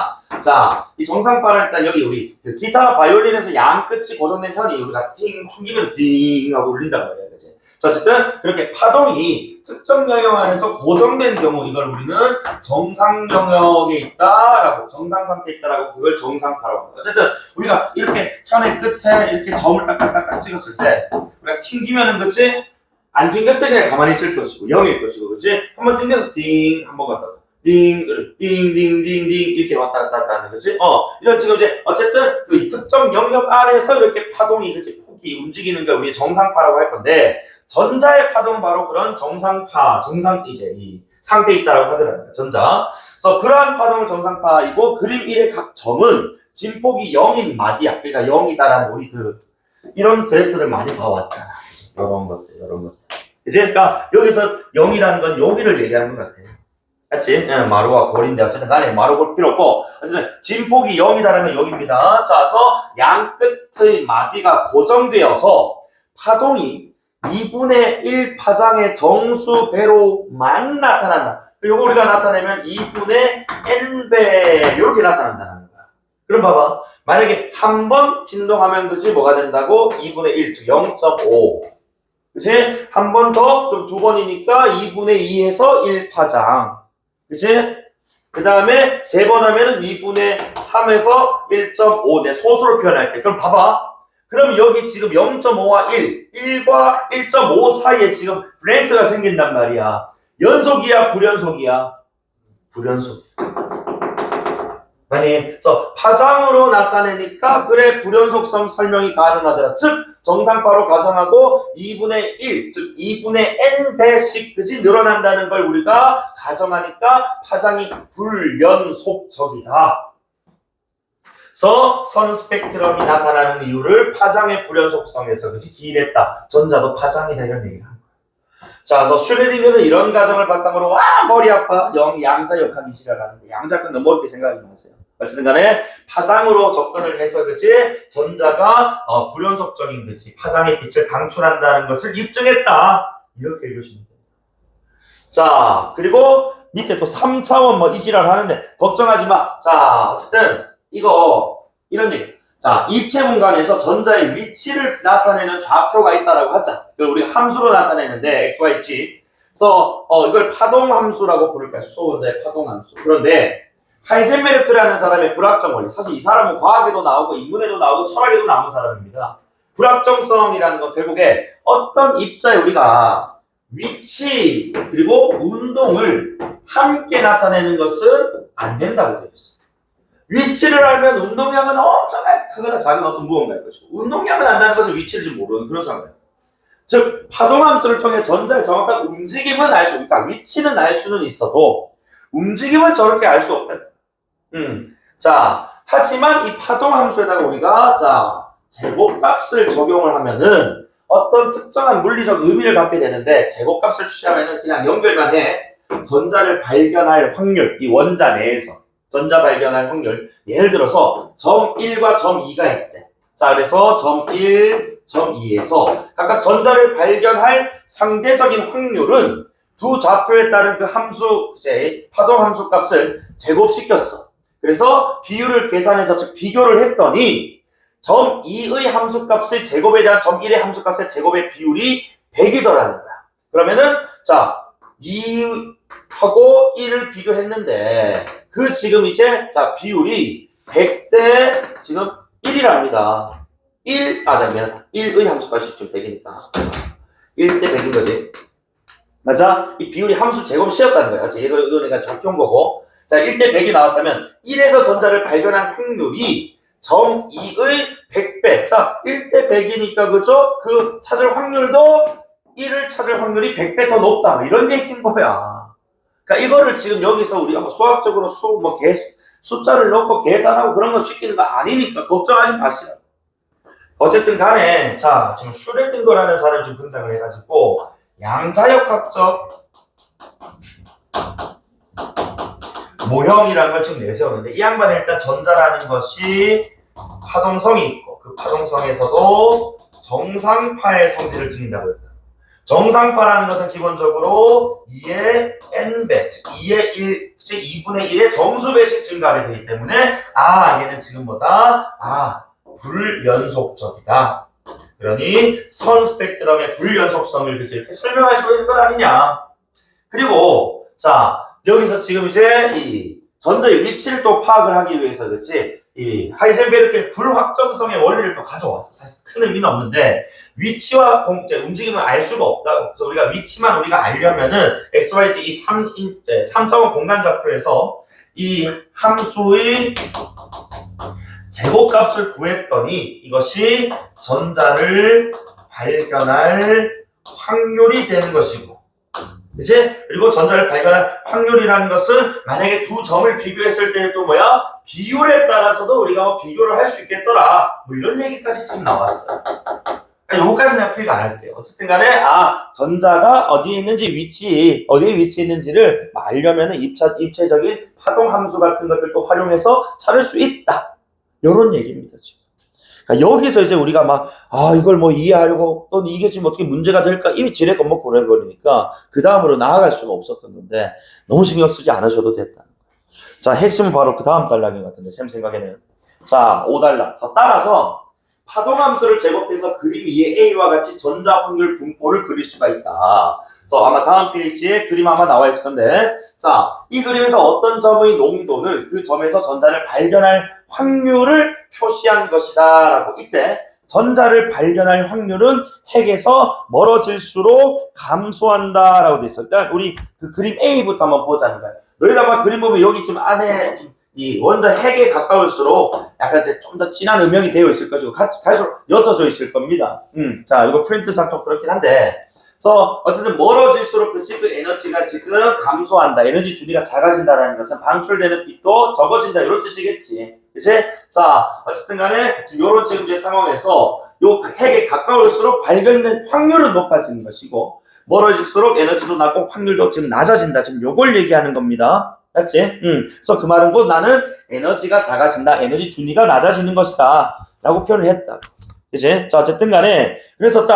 자, 이 정상파는 일단 여기 우리 기타 바이올린에서 양 끝이 고정된 현이 우리가 띵 튕기면 띵 하고 울린단 말이야, 그치? 자, 어쨌든 그렇게 파동이 특정 영역 안에서 고정된 경우 이걸 우리는 정상 영역에 있다라고, 정상 상태에 있다라고 그걸 정상파라고 합니다. 어쨌든 우리가 이렇게 현의 끝에 이렇게 점을 딱딱딱딱 찍었을 때 우리가 튕기면은 그치? 안 튕겼을 때 그냥 가만히 있을 것이고 0일 것이고 그치? 한번 튕겨서 띵 한번 갔다 띵띵띵띵띵 이렇게 왔다 갔다 하는 거지. 이런 지금 이제 어쨌든 그 특정 영역 안에서 이렇게 파동이 그치 폭이 움직이는 걸 우리 정상파라고 할 건데 전자의 파동은 바로 그런 정상파, 이제 이 상태에 있다라고 하더라고요. 전자. 그래서 그러한 파동은 정상파이고 그림 1의 각 점은 진폭이 0인 마디야. 그러니까 0이다라는 우리 이런 그래프들 많이 봐왔잖아. 이런 것들. 이제 그러니까 여기서 0이라는 건 여기를 얘기하는 것 같아. 그렇지? 마루와 골인데 어쨌든 간에 마루 볼 필요 없고 어쨌든 진폭이 0이다라는 건 여기입니다. 자, 그래서 양 끝의 마디가 고정되어서 파동이 2분의 1 파장의 정수배로만 나타난다. 요거 우리가 나타내면 2분의 n배 이렇게 나타난다는 거야. 그럼 봐봐. 만약에 한 번 진동하면 그치 뭐가 된다고? 2분의 1, 즉 0.5. 그치? 한 번 더, 그럼 두 번이니까 2분의 2에서 1 파장. 그치? 그 다음에 세 번 하면은 2분의 3에서 1.5. 내 소수로 표현할게. 그럼 봐봐. 그럼 여기 지금 0.5와 1과 1.5 사이에 지금 블랭크가 생긴단 말이야. 연속이야, 불연속이야? 불연속. 아니, 그래서 파장으로 나타내니까 그래 불연속성 설명이 가능하더라. 즉 정상파로 가정하고 2분의 1, 즉 2분의 n배씩 그지 늘어난다는 걸 우리가 가정하니까 파장이 불연속적이다. 그래서 선 스펙트럼이 나타나는 이유를 파장의 불연속성에서 그치 기인했다. 전자도 파장이다 이런 얘기를 하는 거야. 자, 그래서 슈레딩거는 이런 가정을 바탕으로 와 머리 아파 양자역학이 지랄하는데 양자역학 너무 어렵게 생각하지 마세요. 어쨌든 간에 파장으로 접근을 해서 그치 전자가 불연속적인 그치 파장의 빛을 방출한다는 것을 입증했다. 이렇게 읽으시면 돼요. 자, 그리고 밑에 또 3차원 뭐 이 지랄 하는데 걱정하지 마. 자, 어쨌든 이거 이런 얘기. 자, 입체 공간에서 전자의 위치를 나타내는 좌표가 있다라고 하자. 그걸 우리가 함수로 나타내는데 x, y, z. 그래서 이걸 파동 함수라고 부를까요? 수소원자의 파동 함수. 그런데 하이젠베르크라는 사람의 불확정 원리. 사실 이 사람은 과학에도 나오고 인문에도 나오고 철학에도 나오는 사람입니다. 불확정성이라는 건 결국에 어떤 입자에 우리가 위치 그리고 운동을 함께 나타내는 것은 안 된다고 되어 있어요. 위치를 알면 운동량은 엄청나게 크거나 작은 어떤 무언가일 것이고 운동량을 안다는 것은 위치를 좀 모르는 그런 상황이에요. 즉 파동함수를 통해 전자의 정확한 움직임은 알 수, 그러니까 위치는 알 수는 있어도 움직임은 저렇게 알 수 없다. 자, 하지만 이 파동함수에다가 우리가 제곱값을 적용을 하면은 어떤 특정한 물리적 의미를 갖게 되는데 제곱값을 취하면은 그냥 연결만 해. 전자를 발견할 확률, 이 원자 내에서 전자 발견할 확률. 예를 들어서 점 1과 점 2가 있대. 자, 그래서 점 1, 점 2에서 각각 전자를 발견할 상대적인 확률은 두 좌표에 따른 그 함수, 이제 파동 함수 값을 제곱시켰어. 그래서 비율을 계산해서 즉 비교를 했더니 점 2의 함수 값의 제곱에 대한 점 1의 함수 값의 제곱의 비율이 100이더라는 거야. 그러면은 2하고 1을 비교했는데 그 지금 이제 비율이 100대 지금 1이랍니다. 1의 함수값이 좀 100이니까 1대 100인 거지. 맞아? 이 비율이 함수 제곱 씌었다는 거야. 이거 내가 적혀온 거고. 자, 1대 100이 나왔다면 1에서 전자를 발견한 확률이 점 2의 100배. 자, 1대 100이니까 그죠? 그 찾을 확률도 1을 찾을 확률이 100배 더 높다. 이런 얘기인 거야. 그러니까 이거를 지금 여기서 우리가 뭐 수학적으로 숫자를 넣고 계산하고 그런 거 시키는 거 아니니까 걱정하지 마시라고. 어쨌든 간에 지금 슈레딩거라는 사람이 지금 등장을 해가지고 양자역학적 모형이라는 걸 지금 내세우는데 이 양반은 일단 전자라는 것이 파동성이 있고 그 파동성에서도 정상파의 성질을 지닌다고 했다. 정상파라는 것은 기본적으로 2의 n배, 즉 2의 1, 즉 2분의 1의 정수배씩 증가하게 되기 때문에 얘는 지금 불연속적이다. 그러니 선 스펙트럼의 불연속성을 그치 이렇게 설명할 수 있는 건 아니냐. 그리고 자 여기서 지금 이제 이 전자의 위치를 또 파악을 하기 위해서 그치 이 하이젠베르크의 불확정성의 원리를 또 가져왔어. 사실 큰 의미는 없는데 위치와 움직임을 알 수가 없다. 그래서 우리가 위치만 우리가 알려면은 x, y, z 이 3차원 공간 좌표에서 이 함수의 제곱값을 구했더니 이것이 전자를 발견할 확률이 되는 것이고, 그치? 그리고 전자를 발견할 확률이라는 것은 만약에 두 점을 비교했을 때 또 뭐야? 비율에 따라서도 우리가 뭐 비교를 할 수 있겠더라. 뭐 이런 얘기까지 지금 나왔어요. 요거까지 내가 필기 안 할게요. 어쨌든 간에, 전자가 어디에 있는지 어디에 위치해 있는지를 알려면은 입체적인 파동 함수 같은 것들 또 활용해서 찾을 수 있다. 요런 얘기입니다, 지금. 그러니까 여기서 이제 우리가 이걸 뭐 이해하려고, 또 이게 지금 어떻게 문제가 될까? 이미 지레 겁먹고 그래버리니까, 그 다음으로 나아갈 수가 없었던 건데, 너무 신경 쓰지 않으셔도 됐다. 자, 핵심은 바로 그 다음 단락인 것 같은데, 쌤 생각에는. 자, 5단락. 따라서, 파동함수를 제곱해서 그림 2의 A와 같이 전자 확률 분포를 그릴 수가 있다. 그래서 아마 다음 페이지에 그림 아마 나와 있을 건데, 자, 이 그림에서 어떤 점의 농도는 그 점에서 전자를 발견할 확률을 표시한 것이다. 라고. 이때 전자를 발견할 확률은 핵에서 멀어질수록 감소한다. 라고 돼 있어. 일단 우리 그 그림 A부터 한번 보자는 거야. 너희들 아마 그림 보면 여기 좀 안에 이 원자 핵에 가까울수록 약간 좀 더 진한 음영이 되어 있을 것이고 갈수록 옅어져 있을 겁니다. 자, 이거 프린트상 좀 그렇긴 한데, 그래서 어쨌든 멀어질수록 그 에너지가 지금 감소한다. 에너지 주기가 작아진다라는 것은 방출되는 빛도 적어진다. 이런 뜻이겠지. 그치? 자, 어쨌든 간에 요런 지금 이제 상황에서 요 핵에 가까울수록 발견된 확률은 높아지는 것이고, 멀어질수록 에너지도 낮고 확률도 지금 낮아진다. 지금 요걸 얘기하는 겁니다. 맞지? 그래서 그 말은 곧 나는 에너지가 작아진다. 에너지 준위가 낮아지는 것이다. 라고 표현을 했다. 그치? 자, 어쨌든 간에. 그래서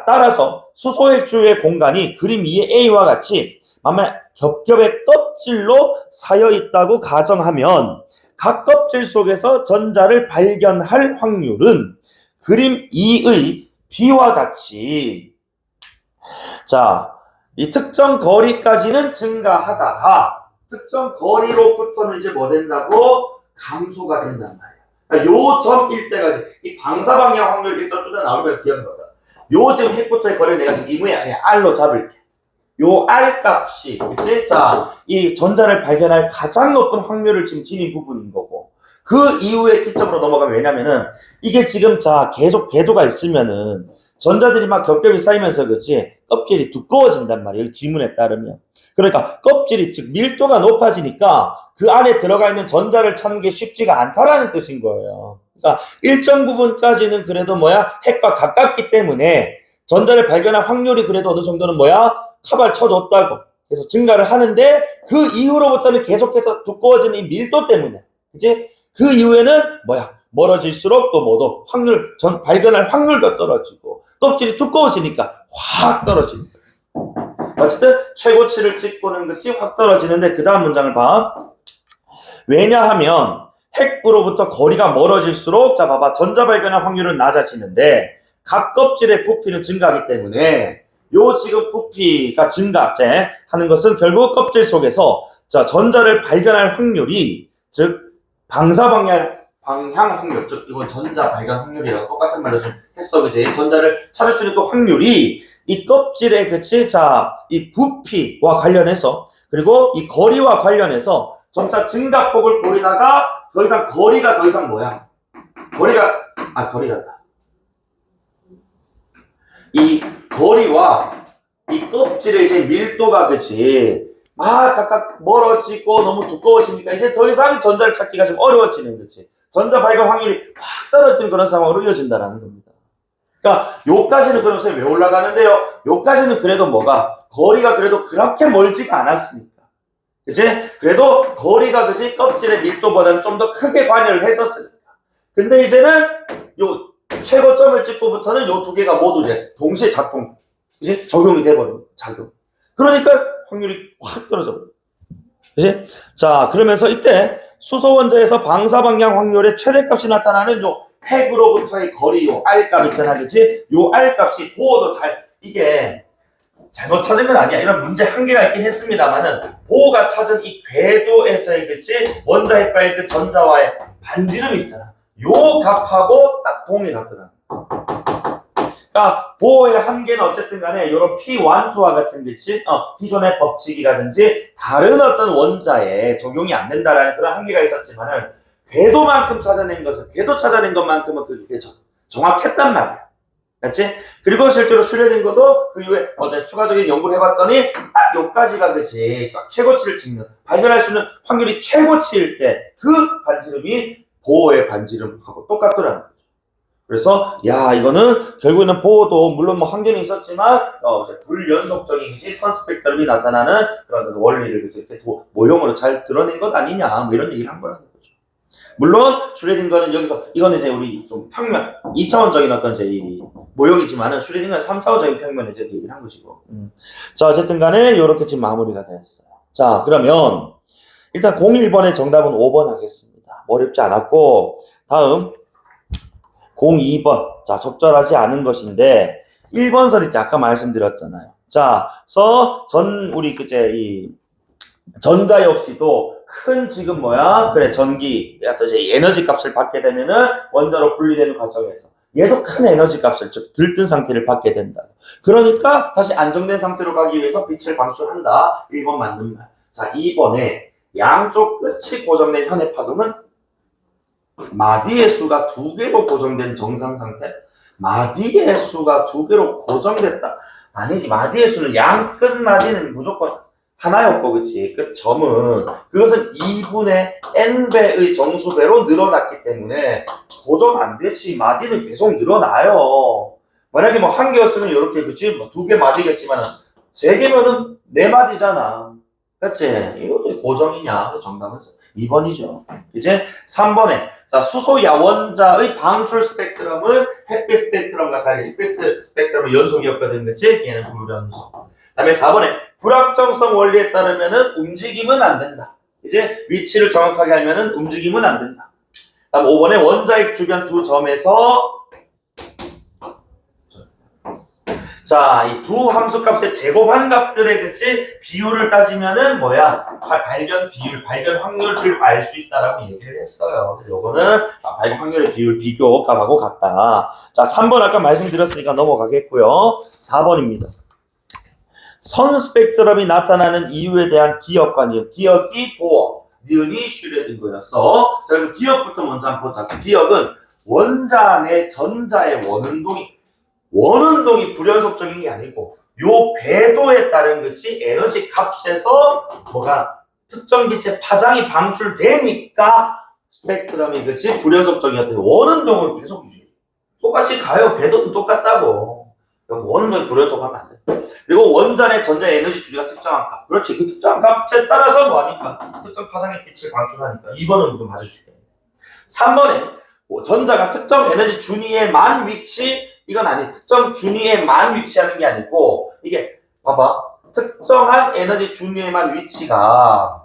따라서 수소핵주의 공간이 그림 2의 A와 같이 만약 겹겹의 껍질로 쌓여 있다고 가정하면 각 껍질 속에서 전자를 발견할 확률은 그림 2의 B와 같이 이 특정 거리까지는 증가하다가 특정 거리로부터는 이제 뭐 된다고? 감소가 된단 말이야. 그러니까 요 점일 때까지 이 방사방향 확률 일단 좀 더 나올 거야. 기억나거든. 요 지금 핵부터의 거리를 내가 지금 이 모양 그냥 R로 잡을게. 요 R 값이, 그치? 자, 이 전자를 발견할 가장 높은 확률을 지금 지닌 부분인 거고. 그 이후에 기점으로 넘어가면 왜냐면은 이게 지금 계속 궤도가 있으면은 전자들이 막 겹겹이 쌓이면서 그렇지 껍질이 두꺼워진단 말이에요. 지문에 따르면. 그러니까 껍질이 즉 밀도가 높아지니까 그 안에 들어가 있는 전자를 찾는 게 쉽지가 않다라는 뜻인 거예요. 그러니까 일정 부분까지는 그래도 핵과 가깝기 때문에 전자를 발견할 확률이 그래도 어느 정도는 카바를 쳐줬다고. 그래서 증가를 하는데 그 이후로부터는 계속해서 두꺼워지는 이 밀도 때문에. 그치? 그 이후에는 멀어질수록 또 발견할 확률도 떨어지고 껍질이 두꺼워지니까 확 떨어지는 거예요. 어쨌든 최고치를 찍고는 것이 확 떨어지는데 그 다음 문장을 봐. 왜냐하면 핵으로부터 거리가 멀어질수록 봐봐 전자 발견할 확률은 낮아지는데 각 껍질의 부피는 증가하기 때문에 요 지금 부피가 증가하는 것은 결국 껍질 속에서 전자를 발견할 확률이 즉 방사방향 확률, 즉 이건 전자 발견 확률이랑 똑같은 말로 좀 했어, 그지? 전자를 찾을 수 있는 그 확률이 이 껍질의 이 부피와 관련해서 그리고 이 거리와 관련해서 점차 증가폭을 보이다가 더 이상 거리가 이 거리와 이 껍질의 이제 밀도가 그치? 각각 멀어지고 너무 두꺼워지니까 이제 더 이상 전자를 찾기가 좀 어려워지는 거지. 전자 발견 확률이 확 떨어지는 그런 상황으로 이어진다는 겁니다. 그러니까 요까지는 그럼 왜 올라가는데요? 요까지는 그래도 거리가 그래도 그렇게 멀지가 않았으니까. 그치? 그래도 거리가 그치? 껍질의 밀도보다는 좀 더 크게 관여를 했었으니까. 근데 이제는 요 최고점을 찍고부터는 요 두 개가 모두 이제 동시에 그치? 적용이 돼버려. 작용. 그러니까 확률이 확 떨어져 버려. 그치? 자, 그러면서 이때 수소 원자에서 방사방향 확률의 최대값이 나타나는 요 핵으로부터의 거리 요 R값 있잖아, 그치? 요 R값이 보호도 이게 잘못 찾은 건 아니야. 이런 문제 한계가 있긴 했습니다만은 보호가 찾은 이 궤도에서의 그치? 원자 핵과의 그 전자와의 반지름이 있잖아. 요 값하고 딱 동일하더라. 그러니까 보호의 한계는 어쨌든 간에 이런 P12와 같은 그치? 피존의 법칙이라든지 다른 어떤 원자에 적용이 안 된다라는 그런 한계가 있었지만은 궤도만큼 찾아낸 것만큼은 그게 정확했단 말이야. 맞지? 그리고 실제로 슈레딩거도 그 이후에 어제 추가적인 연구를 해봤더니 딱 여기까지가 그치? 딱 최고치를 찍는, 발견할 수 있는 확률이 최고치일 때 그 반지름이 보호의 반지름하고 똑같더라는 거죠. 그래서 야 이거는 결국에는 보호도 물론 뭐 한계는 있었지만 불연속적인 선스펙트럼이 나타나는 그런 원리를 이렇게 모형으로 잘 드러낸 것 아니냐 뭐 이런 얘기를 한 거라는 거죠. 물론 슈레딩거는 여기서 이거는 이제 우리 좀 평면 2차원적인 어떤 이제 이 모형이지만은 슈레딩거는 3차원적인 평면에 이제 얘기를 한 것이고. 자 어쨌든 간에 이렇게 지금 마무리가 되었어요. 자 그러면 일단 01번의 정답은 5번 하겠습니다. 어렵지 않았고 다음 02번. 자, 적절하지 않은 것인데 1번 설 있지 아까 말씀드렸잖아요. 자, 우리 그제 이 전자 역시도 큰 지금 그래 전기 또 이제 에너지 값을 받게 되면은 원자로 분리되는 과정에서 얘도 큰 에너지 값을 즉 들뜬 상태를 받게 된다. 그러니까 다시 안정된 상태로 가기 위해서 빛을 방출한다. 1번 맞는 말. 자, 2번에 양쪽 끝이 고정된 현의 파동은 마디의 수가 2개로 고정된 정상 상태. 마디의 수가 2개로 고정됐다. 아니지. 마디의 수는 양 끝 마디는 무조건 하나였고, 그치? 끝 점은 그것은 2분의 n배의 정수배로 늘어났기 때문에 고정 안 되지. 마디는 계속 늘어나요. 만약에 뭐 한 개였으면 이렇게 그치? 뭐 2개 마디겠지만 3개면은 4마디잖아. 그치? 이것도 고정이냐? 정답은 2번이죠. 이제 3번에 자 수소 야원자의 방출 스펙트럼은 햇빛 스펙트럼과 달리 햇빛 스펙트럼의 연속이었거든, 그치? 얘는 불연속. 그다음에 4번에 불확정성 원리에 따르면은 움직이면 안 된다. 이제 위치를 정확하게 하면은 움직이면 안 된다. 그다음 5번에 원자핵 주변 두 점에서 자, 이 두 함수값의 제곱한 값들의 그치 비율을 따지면은 발견 비율, 발견 확률을 알 수 있다라고 얘기를 했어요. 그래서 요거는 발견 확률의 비율 비교 값하고 같다. 자, 3번 아까 말씀드렸으니까 넘어가겠고요. 4번입니다. 선 스펙트럼이 나타나는 이유에 대한 기억과 니은. 기억이 보어, 니은이 슈레딩거였어. 자, 그럼 기억부터 먼저 한번 보자. 기억은 원자 내 전자의 원운동이 불연속적인 게 아니고 요 궤도에 따른 그치 에너지 값에서 특정 빛의 파장이 방출되니까 스펙트럼이 그치 불연속적이었대. 원운동을 계속 똑같이 가요. 궤도는 똑같다고. 원운동이 불연속하면 안 돼. 그리고 원자 내 전자 에너지 주기가 특정한 값. 그렇지. 그 특정한 값에 따라서 뭐하니까 특정 파장의 빛을 방출하니까 2번은 무조건 맞을 수 있겠네. 3번에 전자가 특정 에너지 준위에만 이건 아니. 특정 준위에만 위치하는 게 아니고 이게 봐봐. 특정한 에너지 준위에만 위치가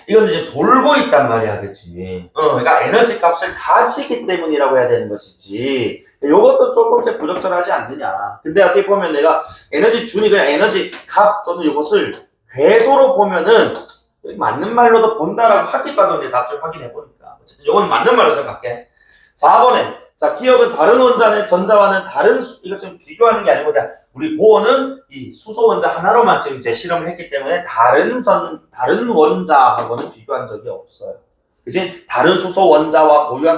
이건 이제 돌고 있단 말이야, 그치? 그러니까 에너지 값을 가지기 때문이라고 해야 되는 것이지. 요것도 조금 부적절하지 않느냐. 근데 어떻게 보면 내가 에너지 준위 그냥 에너지 값 또는 요것을 궤도로 보면은 맞는 말로도 본다라고 하기보다는 답좀 확인해 보니까 어쨌든 요건 맞는 말로 생각해. 4번에 자, 기억은 다른 원자의 전자와는 이걸 좀 비교하는 게 아니고, 우리 보어는 이 수소 원자 하나로만 지금 이제 실험을 했기 때문에 다른 원자하고는 비교한 적이 없어요. 그치? 다른 수소 원자와 고유한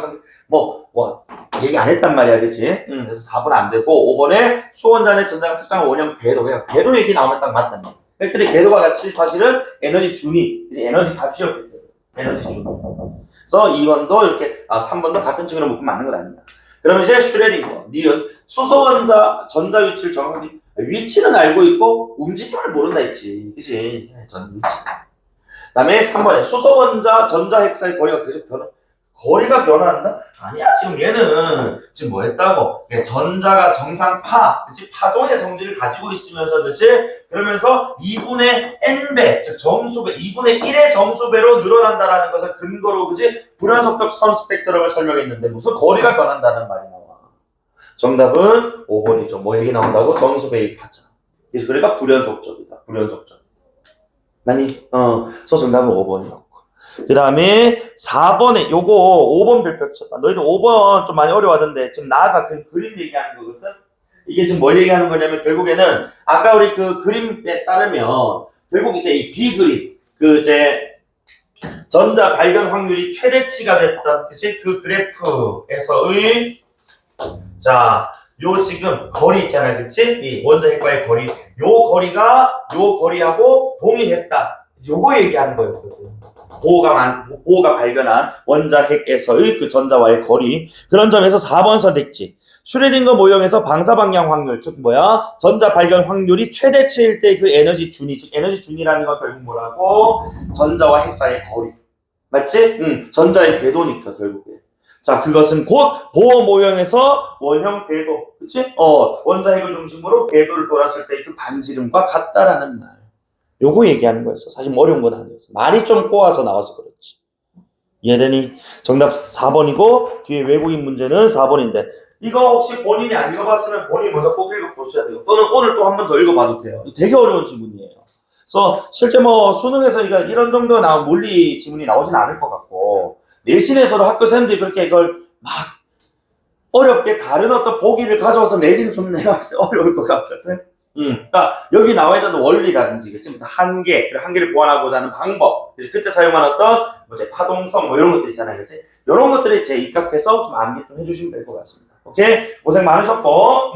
얘기 안 했단 말이야, 그치? 그래서 4번 안 되고, 5번에 수원자 내 전자가 특정한 원형 궤도. 그냥 궤도 얘기 나오면 딱 맞단 말이야. 근데 궤도와 같이 사실은 에너지 준위, 이제 에너지 값이었기 때문에. 에너지 준위. 그래서 2번도 이렇게, 3번도 같은 측면으로 묶으면 맞는 건 아닙니다. 그러면 이제 슈레딩거, 니은 수소 원자 전자 위치를 정확하게 위치는 알고 있고 움직임을 모른다 했지, 그치? 전 위치. 그다음에 3번에 수소 원자 전자 핵 사이 거리가 계속 거리가 변화한다? 아니야. 지금 얘는 지금 뭐 했다고? 전자가 정상파, 그치? 파동의 성질을 가지고 있으면서, 그치? 그러면서 2분의 n배, 즉 정수배, 2분의 1의 정수배로 늘어난다라는 것을 근거로, 그치? 불연속적 선 스펙트럼을 설명했는데 무슨 거리가 변한다는 말이 나와. 정답은 5번이죠. 뭐 얘기 나온다고? 정수배입하자. 그래서 그러니까 불연속적이다. 불연속적. 맞니? 그래서 정답은 5번이요. 그 다음에 4번에 요거 5번 별표 쳐봐. 너희들 5번 좀 많이 어려워하던데 지금 나아가 그림 얘기하는 거거든. 이게 지금 뭘 얘기하는 거냐면 결국에는 아까 우리 그 그림에 따르면 결국 이제 이 비그림 그 이제 전자 발견 확률이 최대치가 됐다. 그치? 그 그래프에서의 자, 요 지금 거리 있잖아요. 그치? 이 원자핵과의 거리. 요 거리가 요 거리하고 동일했다. 요거 얘기하는 거였거든. 보호가 발견한 원자핵에서의 그 전자와의 거리. 그런 점에서 4번 선택지. 슈레딩거 모형에서 방사 방향 확률, 즉 뭐야? 전자 발견 확률이 최대치일 때 그 에너지 준위, 즉 에너지 준위라는 건 결국 뭐라고? 전자와 핵 사이의 거리. 맞지? 전자의 궤도니까 결국에. 자, 그것은 곧 보호 모형에서 원형 궤도, 그치? 원자핵을 중심으로 궤도를 돌았을 때 그 반지름과 같다라는 말. 요거 얘기하는 거였어. 사실 어려운 건 아니었어. 말이 좀 꼬아서 나와서 그렇지. 이해되니? 정답 4번이고 뒤에 외국인 문제는 4번인데 이거 혹시 본인이 안 읽어봤으면 본인이 먼저 꼭 읽어보셔야 돼요. 또는 오늘 또 한 번 더 읽어봐도 돼요. 되게 어려운 지문이에요. 그래서 실제 뭐 수능에서 이런 정도 물리 지문이 나오진 않을 것 같고 내신에서도 학교 선생님들이 그렇게 이걸 막 어렵게 다른 어떤 보기를 가져와서 내기는 좀 내가 어려울 것 같거든. 그러니까 여기 나와 있는 원리라든지 지금 한계를 보완하고자 하는 방법, 그때 사용한 어떤 이제 파동성 뭐 이런 것들 있잖아요, 그렇지? 이런 것들을 이제 입각해서 좀 암기 좀 해주시면 될 것 같습니다. 오케이, 고생 많으셨고.